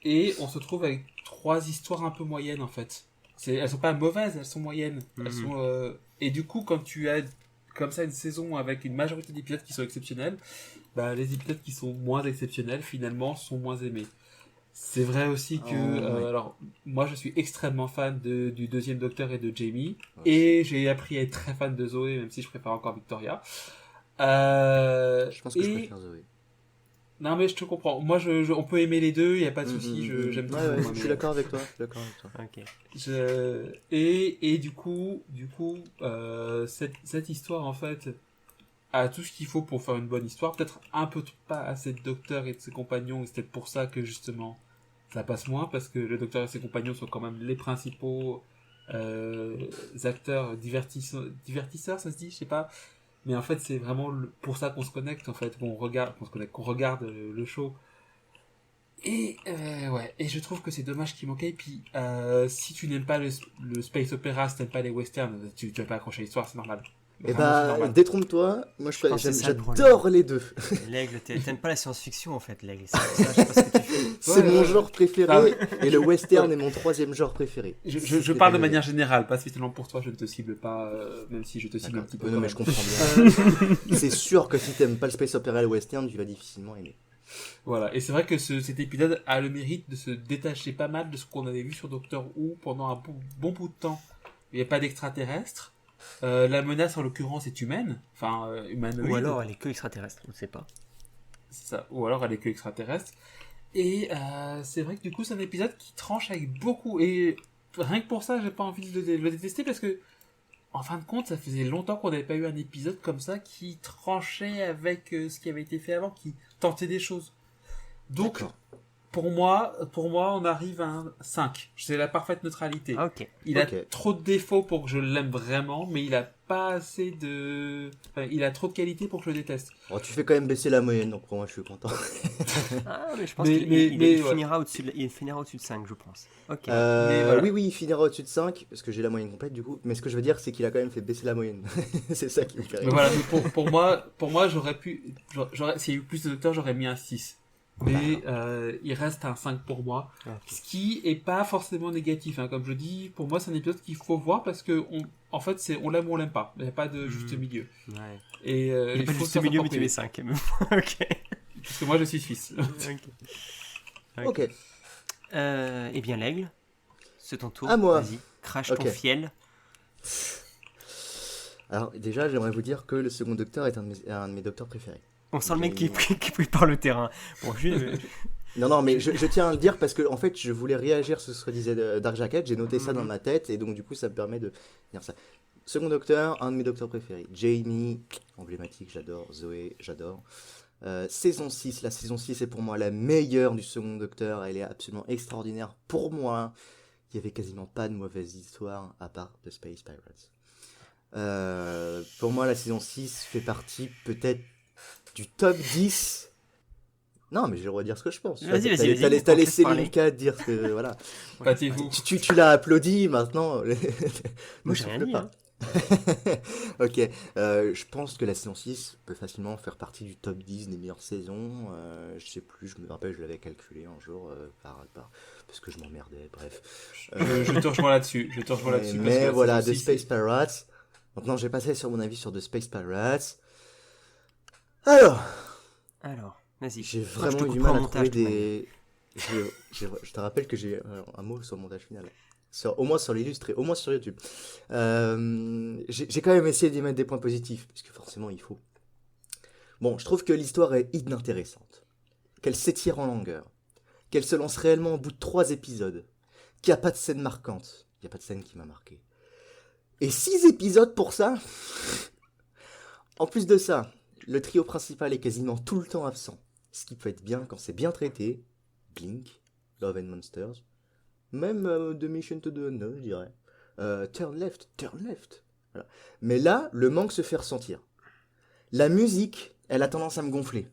Et on se trouve avec 3 histoires un peu moyennes, en fait. Elles sont pas mauvaises, elles sont moyennes. Elles sont, et du coup, quand tu as comme ça une saison avec une majorité d'épisodes qui sont exceptionnels, bah, les épisodes qui sont moins exceptionnels, finalement, sont moins aimés. C'est vrai aussi que,
ouais.
alors, moi je suis extrêmement fan du deuxième Docteur et de Jamie,
Ouais,
et j'ai appris à être très fan de Zoé, même si je préfère encore Victoria.
Je pense que je
et-
préfère Zoé.
Non mais je te comprends. Moi, on peut aimer les deux, il y a pas de souci. J'aime tout
Ouais,
le
ouais,
monde,
je
mais-
suis d'accord avec toi.
Ok.
Et du coup, cette histoire en fait a tout ce qu'il faut pour faire une bonne histoire. Peut-être un peu pas assez de Docteur et de ses compagnons, et c'est peut-être pour ça que justement ça passe moins, parce que le Docteur et ses compagnons sont quand même les principaux acteurs divertisseurs, ça se dit, je sais pas. Mais en fait, c'est vraiment pour ça qu'on se connecte, en fait, qu'on regarde le show. Et ouais, et je trouve que c'est dommage qu'il manquait. Et puis, si tu n'aimes pas le space opéra, si tu n'aimes pas les westerns, tu vas pas accrocher à l'histoire, c'est normal.
Et
Vraiment, c'est
bah,
normal.
détrompe-toi, moi
Je pense que c'est ça le
j'adore les deux.
L'aigle, t'aimes pas la science-fiction en fait, l'aigle. C'est pour ça, je sais pas ce que tu fais.
C'est mon
ouais.
genre préféré, et le western est mon 3e genre préféré.
Je parle de manière générale, pas spécialement pour toi, je ne te cible pas, même si je te cible un petit peu.
Non,
quand
mais
même.
je comprends bien. C'est sûr que si t'aimes pas le space opéra et le western, tu vas difficilement aimer.
Voilà, et c'est vrai que cet épisode a le mérite de se détacher pas mal de ce qu'on avait vu sur Doctor Who pendant un bon bout de temps. Il n'y a pas d'extraterrestres. La menace en l'occurrence est humaine, enfin humanoïde.
Ou alors elle est que extraterrestre, on ne sait pas.
C'est ça. Ou alors elle est que extraterrestre. Et c'est vrai que du coup c'est un épisode qui tranche avec beaucoup. Et rien que pour ça, j'ai pas envie de le détester, parce que en fin de compte, ça faisait longtemps qu'on n'avait pas eu un épisode comme ça qui tranchait avec ce qui avait été fait avant, qui tentait des choses. Donc
D'accord.
pour moi, on arrive à un 5. C'est la parfaite neutralité.
Ah, ok.
Il a
Ok.
trop de défauts pour que je l'aime vraiment, mais il a pas assez de... Enfin, il a trop de qualités pour que je le déteste.
Oh, tu fais quand même baisser la moyenne, donc pour moi je suis content.
Ah, mais je pense
Mais-
qu'il
mais-
il-
mais,
il
ouais.
finira au-dessus de 5, je pense. Ok.
Mais voilà.
Oui, il finira au-dessus de 5, parce que j'ai la moyenne complète du coup. Mais ce que je veux dire, c'est qu'il a quand même fait baisser la moyenne. C'est ça qui me fait
Mais
rire.
voilà, mais pour moi, j'aurais pu... S'il y a eu plus de docteurs, j'aurais mis un 6. Mais il reste un 5 pour moi.
Ok.
Ce qui est pas forcément négatif, hein. Comme je dis, pour moi c'est un épisode qu'il faut voir, parce que en fait on l'aime ou on l'aime pas. Il n'y a pas de juste milieu.
Ouais.
Et
Il n'y a pas
faut
juste
s'en
milieu, mais tu
approprier.
mets 5. Ok.
Parce que moi je suis suisse.
Ok.
Ok.
Eh bien, l'aigle, c'est ton tour.
À moi.
Vas-y, crache
Ok.
ton fiel.
Alors déjà, j'aimerais vous dire que le second docteur est un de mes docteurs préférés.
On sent le mec qui prépare le terrain. Bon,
Non, mais je tiens à le dire parce que en fait, je voulais réagir sur ce que disait Dark Jacket. J'ai noté ça dans ma tête et donc du coup, ça me permet de dire ça. Second Docteur, un de mes docteurs préférés. Jamie, emblématique, j'adore. Zoé, j'adore. Saison 6, la saison 6 est pour moi la meilleure du Second Docteur. Elle est absolument extraordinaire pour moi. Il n'y avait quasiment pas de mauvaise histoire à part de Space Pirates. Pour moi, la saison 6 fait partie peut-être du top 10. Non, mais je vais redire ce que je pense.
Vas-y.
T'as laissé Linka dire ce que. Voilà.
Battez-vous.
Tu l'as applaudi maintenant.
Moi, j'ai rien dit. Hein.
Ok. Je pense que la saison 6 peut facilement faire partie du top 10 des meilleures saisons. Je sais plus, je me rappelle, je l'avais calculé un jour parce que je m'emmerdais. Bref.
Je te rejoins là-dessus.
Mais voilà, The Space Pirates. Maintenant, je vais passer sur mon avis sur The Space Pirates. Alors,
vas-y.
j'ai vraiment eu du mal à trouver des. Je te rappelle que j'ai un mot sur le montage final. Au moins sur l'illustré, au moins sur YouTube. J'ai quand même essayé d'y mettre des points positifs, parce que forcément il faut. Bon, je trouve que l'histoire est inintéressante. Qu'elle s'étire en longueur. Qu'elle se lance réellement au bout de 3 épisodes. Qu'il n'y a pas de scène marquante. Il n'y a pas de scène qui m'a marqué. Et 6 épisodes pour ça. En plus de ça, le trio principal est quasiment tout le temps absent. Ce qui peut être bien quand c'est bien traité. Blink, Love and Monsters. Même The Mission to the Unknown, je dirais. Turn Left. Voilà. Mais là, le manque se fait ressentir. La musique, elle a tendance à me gonfler.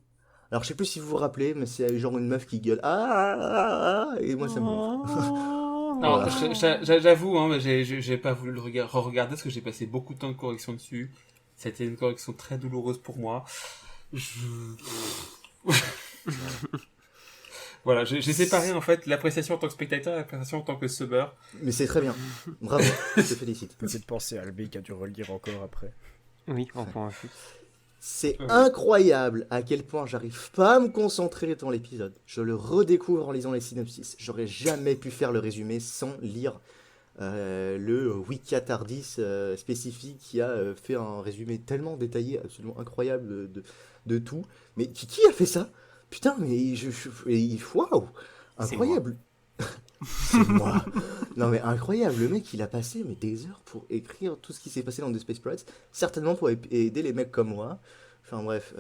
Alors, je sais plus si vous vous rappelez, mais c'est genre une meuf qui gueule. Et moi, ça me gonfle.
Non, j'avoue, hein, j'ai pas voulu le re-regarder parce que j'ai passé beaucoup de temps de correction dessus. C'était une correction très douloureuse pour moi. Voilà, j'ai séparé en fait l'appréciation en tant que spectateur et l'appréciation en tant que subber.
Mais c'est très bien. Bravo, je te félicite.
Peut-être penser à Albi qui a dû relire encore après.
Oui, on prend un peu.
C'est incroyable à quel point j'arrive pas à me concentrer dans l'épisode. Je le redécouvre en lisant les synopsis. J'aurais jamais pu faire le résumé sans lire le Wikitardis spécifique qui a fait un résumé tellement détaillé, absolument incroyable de tout. Mais qui a fait ça? Putain, mais waouh, incroyable. C'est moi. Non mais incroyable, le mec il a passé des heures pour écrire tout ce qui s'est passé dans The Space Pirates, certainement pour aider les mecs comme moi. Enfin bref,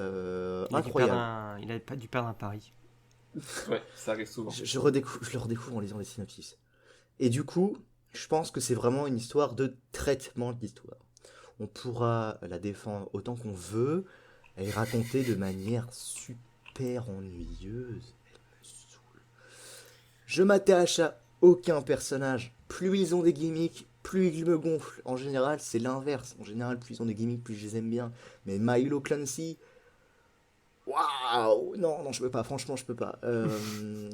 incroyable.
Il a pas dû perdre un pari.
Ouais, ça arrive souvent.
Je le redécouvre en lisant les synopsis. Et du coup, je pense que c'est vraiment une histoire de traitement de l'histoire. On pourra la défendre autant qu'on veut, elle est racontée de manière super ennuyeuse. Je m'attache à aucun personnage. Plus ils ont des gimmicks, plus ils me gonflent. En général, c'est l'inverse. En général, plus ils ont des gimmicks, plus je les aime bien. Mais Milo Clancy... Waouh! Non, je peux pas. Franchement, je peux pas.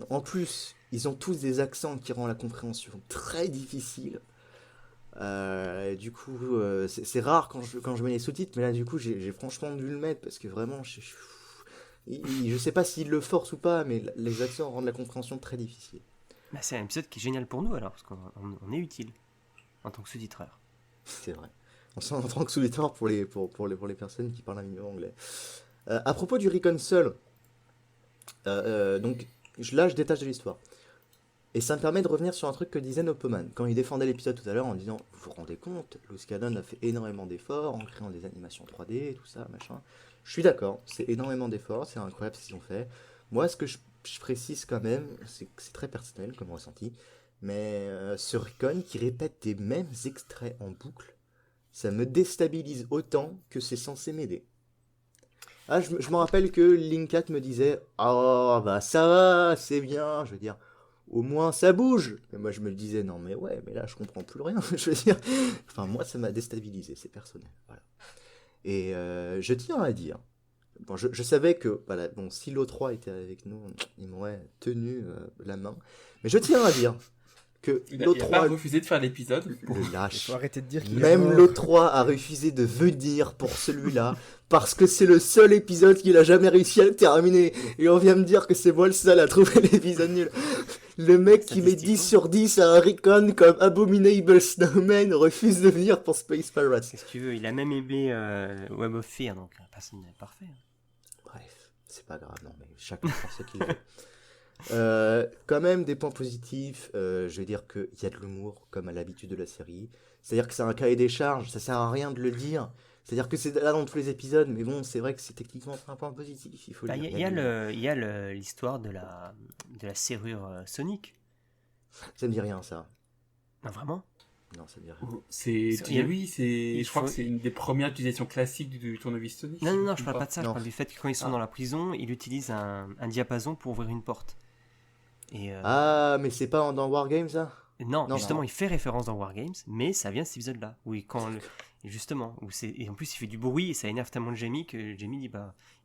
En plus, ils ont tous des accents qui rendent la compréhension très difficile. Du coup, c'est rare quand je mets les sous-titres. Mais là, du coup, j'ai franchement dû le mettre. Parce que vraiment, je sais pas s'il le force ou pas, mais les accents rendent la compréhension très difficile.
Bah, c'est un épisode qui est génial pour nous alors, parce qu'on est utile en tant que sous-titreur.
C'est vrai. En tant que sous-titreur pour les personnes qui parlent un minimum anglais. À propos du Recon Seul, donc là je détache de l'histoire. Et ça me permet de revenir sur un truc que disait Nopoman quand il défendait l'épisode tout à l'heure en disant vous vous rendez compte, Loose Cannon a fait énormément d'efforts en créant des animations 3D, tout ça, machin. Je suis d'accord, c'est énormément d'efforts, c'est incroyable ce qu'ils ont fait. Moi, ce que je précise quand même, c'est que c'est très personnel comme ressenti, mais ce Recon qui répète des mêmes extraits en boucle, ça me déstabilise autant que c'est censé m'aider. Ah, je me rappelle que Linkat me disait « Oh, bah ça va, c'est bien, je veux dire, au moins ça bouge !» Et moi je me disais « Non mais ouais, mais là je comprends plus rien, je veux dire... » Enfin moi ça m'a déstabilisé, c'est personnel, voilà. Et je tiens à dire, bon, je savais que, voilà, bon, si l'O3 était avec nous, il m'aurait tenu la main, mais je tiens à dire que
l'O3... Il a pas refusé de faire l'épisode.
Le lâche.
Il faut arrêter de dire qu'il
Même l'O3 a refusé de venir pour celui-là, parce que c'est le seul épisode qu'il a jamais réussi à terminer. Et on vient me dire que c'est moi le seul à trouver l'épisode nul. Le mec qui met 10 sur 10 à un Recon comme Abominable Snowman refuse de venir pour Space Pirates.
Qu'est-ce que tu veux, il a même aimé Web of Fear, donc personne n'est parfait.
Bref, c'est pas grave, non mais chacun fait ce qu'il veut. Quand même des points positifs, je vais dire qu'il y a de l'humour, comme à l'habitude de la série. C'est-à-dire que c'est un cahier des charges, ça sert à rien de le dire. C'est-à-dire que c'est là dans tous les épisodes, mais bon, c'est vrai que c'est techniquement un point positif, il faut le
Il
dire.
y a, l'histoire de la serrure Sonic.
Ça me dit rien, ça.
Non, vraiment?
Non, ça me dit rien.
Je crois que c'est une des premières utilisations classiques du tournevis Sonic.
Non, je parle pas de ça, je
Non.
parle du fait que quand ils sont dans la prison, il utilise un diapason pour ouvrir une porte. Et
Ah, mais c'est pas dans Wargame, ça?
non,
non.
justement, il fait référence dans Wargames, mais ça vient de cet épisode-là. Oui, justement, et en plus il fait du bruit et ça énerve tellement Jamie que Jamie dit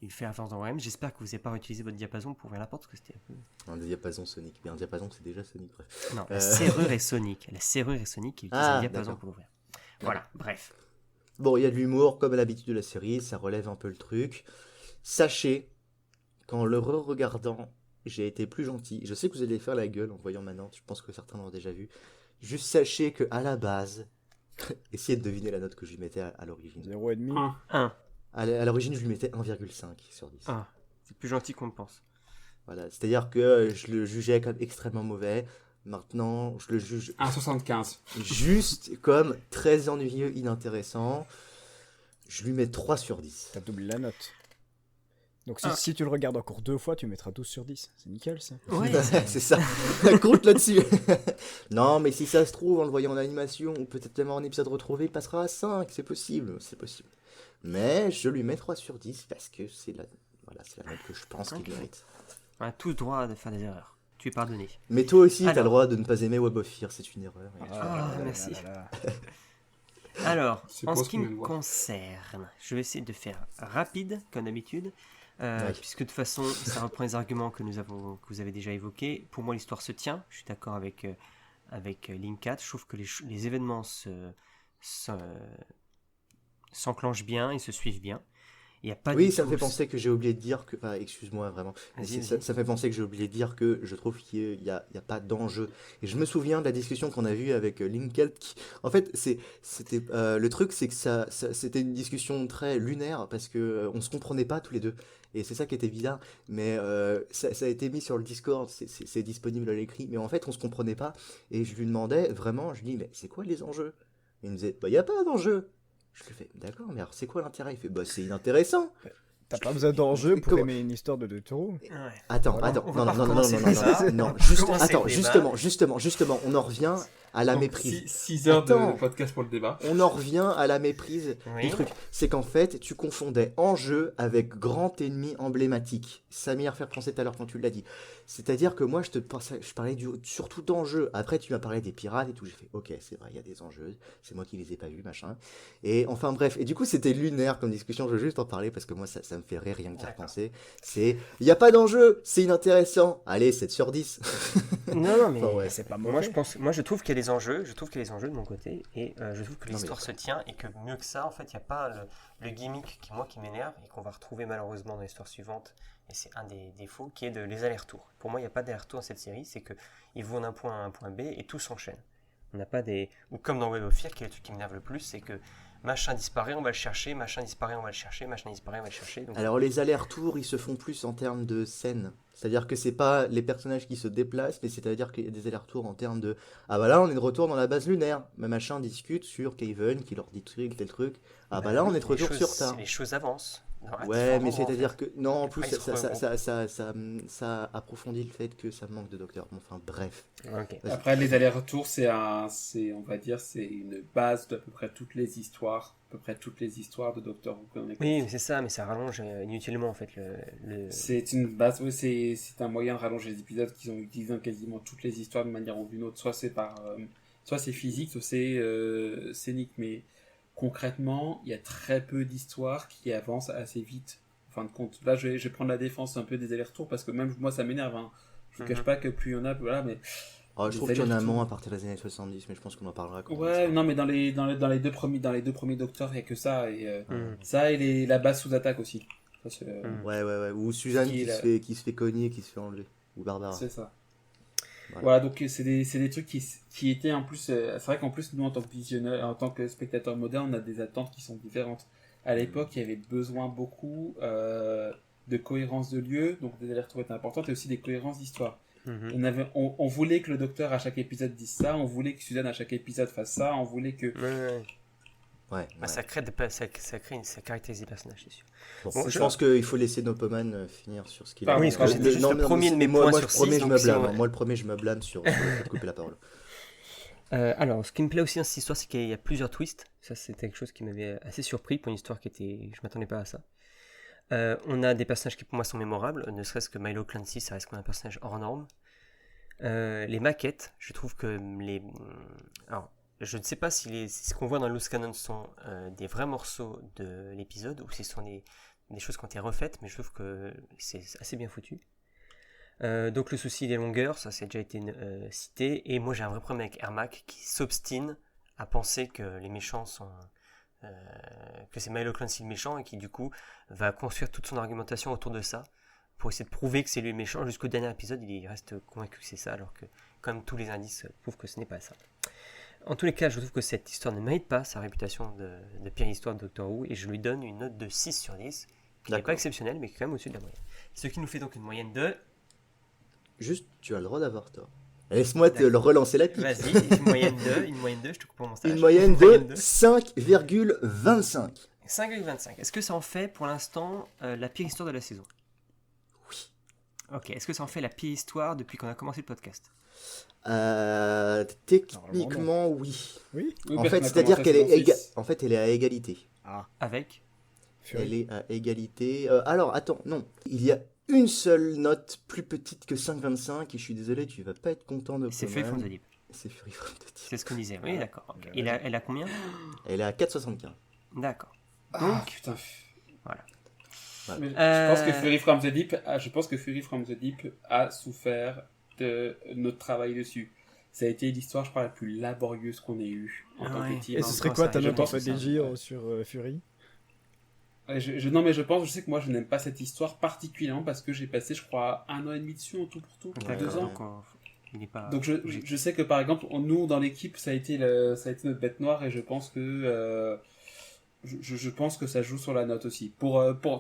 il fait référence dans Wargames. J'espère que vous n'avez pas utilisé votre diapason pour ouvrir la porte parce que c'était un peu.
Un diapason Sonic. Mais un diapason, c'est déjà Sonic, bref.
Non, la serrure est Sonic. La serrure est Sonic, il utilise un diapason
d'accord.
pour l'ouvrir. Voilà, bref.
Bon, il y a de l'humour, comme à l'habitude de la série, ça relève un peu le truc. Sachez, qu'en le re-regardant, j'ai été plus gentil. Je sais que vous allez faire la gueule en voyant maintenant, je pense que certains l'ont déjà vu. Juste sachez que à la base, essayez de deviner la note que je lui mettais à l'origine.
0,5.
1.
À l'origine, je lui mettais 1,5 sur 10.
C'est plus gentil qu'on le pense.
Voilà, c'est-à-dire que je le jugeais comme extrêmement mauvais. Maintenant, je le juge
1,75.
juste comme très ennuyeux, inintéressant. Je lui mets 3 sur 10.
T'as doublé la note. Donc si tu le regardes encore 2 fois, tu mettras 12 sur 10. C'est nickel, ça.
Ouais,
C'est ça. Compte là-dessus. Non, mais si ça se trouve, en le voyant en animation, ou peut-être même en épisode retrouvé, il passera à 5. C'est possible. Mais je lui mets 3 sur 10 parce que c'est la note que je pense qu'il mérite.
On a tous le droit de faire des erreurs. Tu es pardonné.
Mais toi aussi, t'as
Alors.
le droit de ne pas aimer Web of Fear, c'est une erreur.
Merci. Alors,
C'est
en
pas
ce
ce
qui
qu'on
me
vient de voir.
concerne, je vais essayer de faire rapide, comme d'habitude,
Ouais.
puisque de toute façon, ça reprend les arguments que vous avez déjà évoqués. Pour moi, l'histoire se tient. Je suis d'accord avec Link 4. Je trouve que les événements s'enclenchent bien et se suivent bien. Il y a pas
Oui,
du
ça me
tout-
fait penser que j'ai oublié de dire que... Enfin, excuse-moi, vraiment. Mais
Vas-y,
ça,
vas-y.
ça fait penser que j'ai oublié de dire que je trouve qu'il y a pas d'enjeu. Et je me souviens de la discussion qu'on a vue avec Linkelt. En fait, c'était le truc, c'est que c'était une discussion très lunaire parce que on se comprenait pas tous les deux. Et c'est ça qui était bizarre. Mais ça a été mis sur le Discord, c'est disponible à l'écrit. Mais en fait, on se comprenait pas. Et je lui demandais vraiment, je lui dis, mais c'est quoi les enjeux? Il me disait, bah, il n'y a pas d'enjeu. Je lui fais, d'accord, mais alors c'est quoi l'intérêt? Il fait, bah, c'est inintéressant.
T'as pas besoin d'enjeu pour
Comment-
aimer une histoire de deux taureaux.
Ouais.
Attends,
Voilà.
On va pas
non,
recommencer le débat.
non,
On
juste,
va commencer
attends,
le débat.
justement, on en revient à la méprise.
6 heures
Attends.
de podcast pour le débat.
On en revient à la méprise
Oui.
du truc. C'est qu'en fait, tu confondais enjeu avec grand ennemi emblématique. Samir faire penser tout à l'heure quand tu l'as dit. C'est-à-dire que moi, je parlais surtout d'enjeux. Après, tu m'as parlé des pirates et tout. J'ai fait, ok, c'est vrai, il y a des enjeux. C'est moi qui les ai pas vus, machin. Et enfin, bref. Et du coup, c'était lunaire comme discussion. Je veux juste en parler parce que moi, ça me fait rire rien que d'y
D'accord.
repenser. Il n'y a pas d'enjeu, c'est inintéressant. Allez, 7 sur 10.
Non, mais
Enfin, ouais.
C'est pas
moi
mauvais.
je trouve qu'il y a des enjeux, de mon côté, et je trouve que
Non, mais-
l'histoire se tient et que mieux que ça, en fait, il n'y a pas le gimmick qui m'énerve et qu'on va retrouver malheureusement dans l'histoire suivante, et c'est un des défauts, qui est les allers-retours. Pour moi, il n'y a pas d'aller-retour dans cette série, c'est qu'ils vont d'un point A à un point B et tout s'enchaîne. On n'a pas ou comme dans Web of Fear, qui est le truc qui m'énerve le plus, c'est que machin disparaît, on va le chercher, machin disparaît, on va le chercher, machin disparaît, on va le chercher. Donc...
Alors les allers-retours, ils se font plus en termes de scène. C'est-à-dire que c'est pas les personnages qui se déplacent, mais c'est-à-dire qu'il y a des allers-retours en termes de ah bah là on est de retour dans la base lunaire. Mais machin discute sur Kaven qui leur dit tel truc. Ah bah là on est de
les
retour
choses-
sur Terre.
Les choses avancent.
Ouais, mais c'est-à-dire que non, en plus
Après, ils se
ça approfondit le fait que ça manque de docteur. Enfin bref.
Ok.
Après, les allers-retours, on va dire, c'est une base d'à peu près toutes les histoires, de Doctor Who qu'on écoute.
Oui, mais c'est ça, mais ça rallonge inutilement en fait
C'est une base, oui, c'est un moyen de rallonger les épisodes qu'ils ont utilisé dans quasiment toutes les histoires d'une manière ou d'une autre. Soit c'est physique, soit c'est scénique, mais concrètement, il y a très peu d'histoires qui avancent assez vite. En fin de compte, là, je vais prendre la défense un peu des allers-retours parce que même moi, ça m'énerve. Hein. Je vous cache pas que plus il y en a, voilà, mais
Oh, je
Les
trouve qu'il y en a
allers-retours.
moins à partir des années 70, mais je pense qu'on en parlera quand
ouais, non, mais dans les deux premiers Docteurs, il n'y a que ça et
Mm.
ça et la base sous attaque aussi. Ça, c'est,
Mm.
Ouais. Ou Suzanne
Qui est
qui se fait cogner, qui se fait enlever. Ou Barbara.
c'est ça.
Voilà.
Voilà, donc c'est des trucs qui étaient en plus. C'est vrai qu'en plus, nous, en tant que visionneur, en tant que spectateur moderne, on a des attentes qui sont différentes. À l'époque, il y avait besoin beaucoup de cohérence de lieu, donc des allers-retours étaient importantes, et aussi des cohérences d'histoire. On voulait que le docteur à chaque épisode dise ça, on voulait que Suzanne à chaque épisode fasse ça, on voulait que...
Ouais.
Ça caractérise les personnages, c'est sûr.
Bon, je pense qu'il faut laisser Nopoman finir sur ce qu'il a.
Oui, parce que c'était juste le premier de mes points sur 6.
Moi, le premier, je me blâme sur le fait de couper la parole.
Alors, ce qui me plaît aussi dans cette histoire, c'est qu'il y a plusieurs twists. Ça, c'était quelque chose qui m'avait assez surpris pour une histoire qui était... Je m'attendais pas à ça. On a des personnages qui, pour moi, sont mémorables. Ne serait-ce que Milo Clancy, ça reste comme un personnage hors norme. Les maquettes, je trouve que les... Alors, je ne sais pas si ce qu'on voit dans Loose Cannon sont des vrais morceaux de l'épisode ou si ce sont des choses qui ont été refaites, mais je trouve que c'est assez bien foutu. Donc le souci des longueurs, ça c'est déjà été cité, et moi j'ai un vrai problème avec Ermac qui s'obstine à penser que les méchants sont... que c'est Milo Clancy le méchant et qui du coup va construire toute son argumentation autour de ça pour essayer de prouver que c'est lui le méchant. Jusqu'au dernier épisode, il reste convaincu que c'est ça, alors que comme tous les indices prouvent que ce n'est pas ça. En tous les cas, je trouve que cette histoire ne mérite pas sa réputation de pire histoire de Doctor Who, et je lui donne une note de 6 sur 10, qui n'est pas exceptionnelle, mais qui est quand même au-dessus de la moyenne. Ce qui nous fait donc une moyenne de...
Juste, tu as le droit d'avoir tort. Laisse-moi te relancer la pique.
Vas-y, une moyenne de, je te coupe pour mon stage.
Une moyenne de 5,25.
5,25. Est-ce que ça en fait, pour l'instant, la pire histoire de la saison?
Oui.
Ok, est-ce que ça en fait la pire histoire depuis qu'on a commencé le podcast?
Techniquement, oui.
Oui.
En fait, c'est-à-dire qu'elle est, en fait, elle est à égalité.
Avec
Fury.
Elle est à égalité. Alors, attends, non. Il y a une seule note plus petite que 5,25 et je suis désolé, tu vas pas être content de
C'est Fury from the Deep.
C'est Fury from the Deep.
C'est ce qu'on disait, oui, d'accord. Okay. Et elle a combien?
Elle est à 4,75.
D'accord.
Donc, putain.
Voilà.
Mais je pense que Fury from the Deep a souffert de notre travail dessus. Ça a été l'histoire, je crois, la plus laborieuse qu'on ait eue en tant que team.
Et ce serait quoi ta note en fait des Giro sur Fury?
Non, mais je sais que moi je n'aime pas cette histoire particulièrement parce que j'ai passé, je crois, 1 an et demi dessus en tout pour tout, 2 ans. Donc je sais que par exemple, nous dans l'équipe, ça a été notre bête noire et je pense que je pense que ça joue sur la note aussi.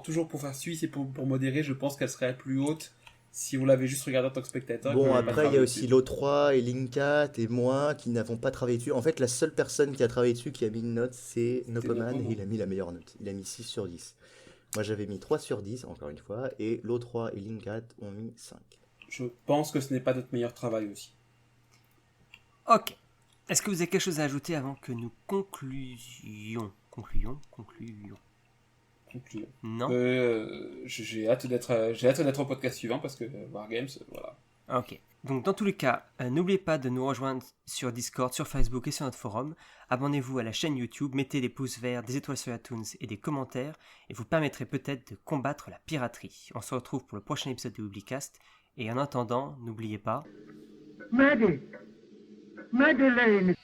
Toujours pour faire suisse et pour modérer, je pense qu'elle serait plus haute si vous l'avez juste regardé en tant que spectateur.
Bon, après, il y a aussi l'O3 et Linkat et moi qui n'avons pas travaillé dessus. En fait, la seule personne qui a travaillé dessus, qui a mis une note, c'est Nopoman et il a mis la meilleure note. Il a mis 6 sur 10. Moi, j'avais mis 3 sur 10, encore une fois, et l'O3 et Linkat ont mis 5.
Je pense que ce n'est pas notre meilleur travail aussi.
Ok. Est-ce que vous avez quelque chose à ajouter avant que nous concluions? Non.
J'ai hâte d'être au podcast suivant parce que Wargames, voilà.
Ok. Donc dans tous les cas, n'oubliez pas de nous rejoindre sur Discord, sur Facebook et sur notre forum. Abonnez-vous à la chaîne YouTube, mettez des pouces verts, des étoiles sur iTunes et des commentaires, et vous permettrez peut-être de combattre la piraterie. On se retrouve pour le prochain épisode de Oublicast, et en attendant, n'oubliez pas...
Madeleine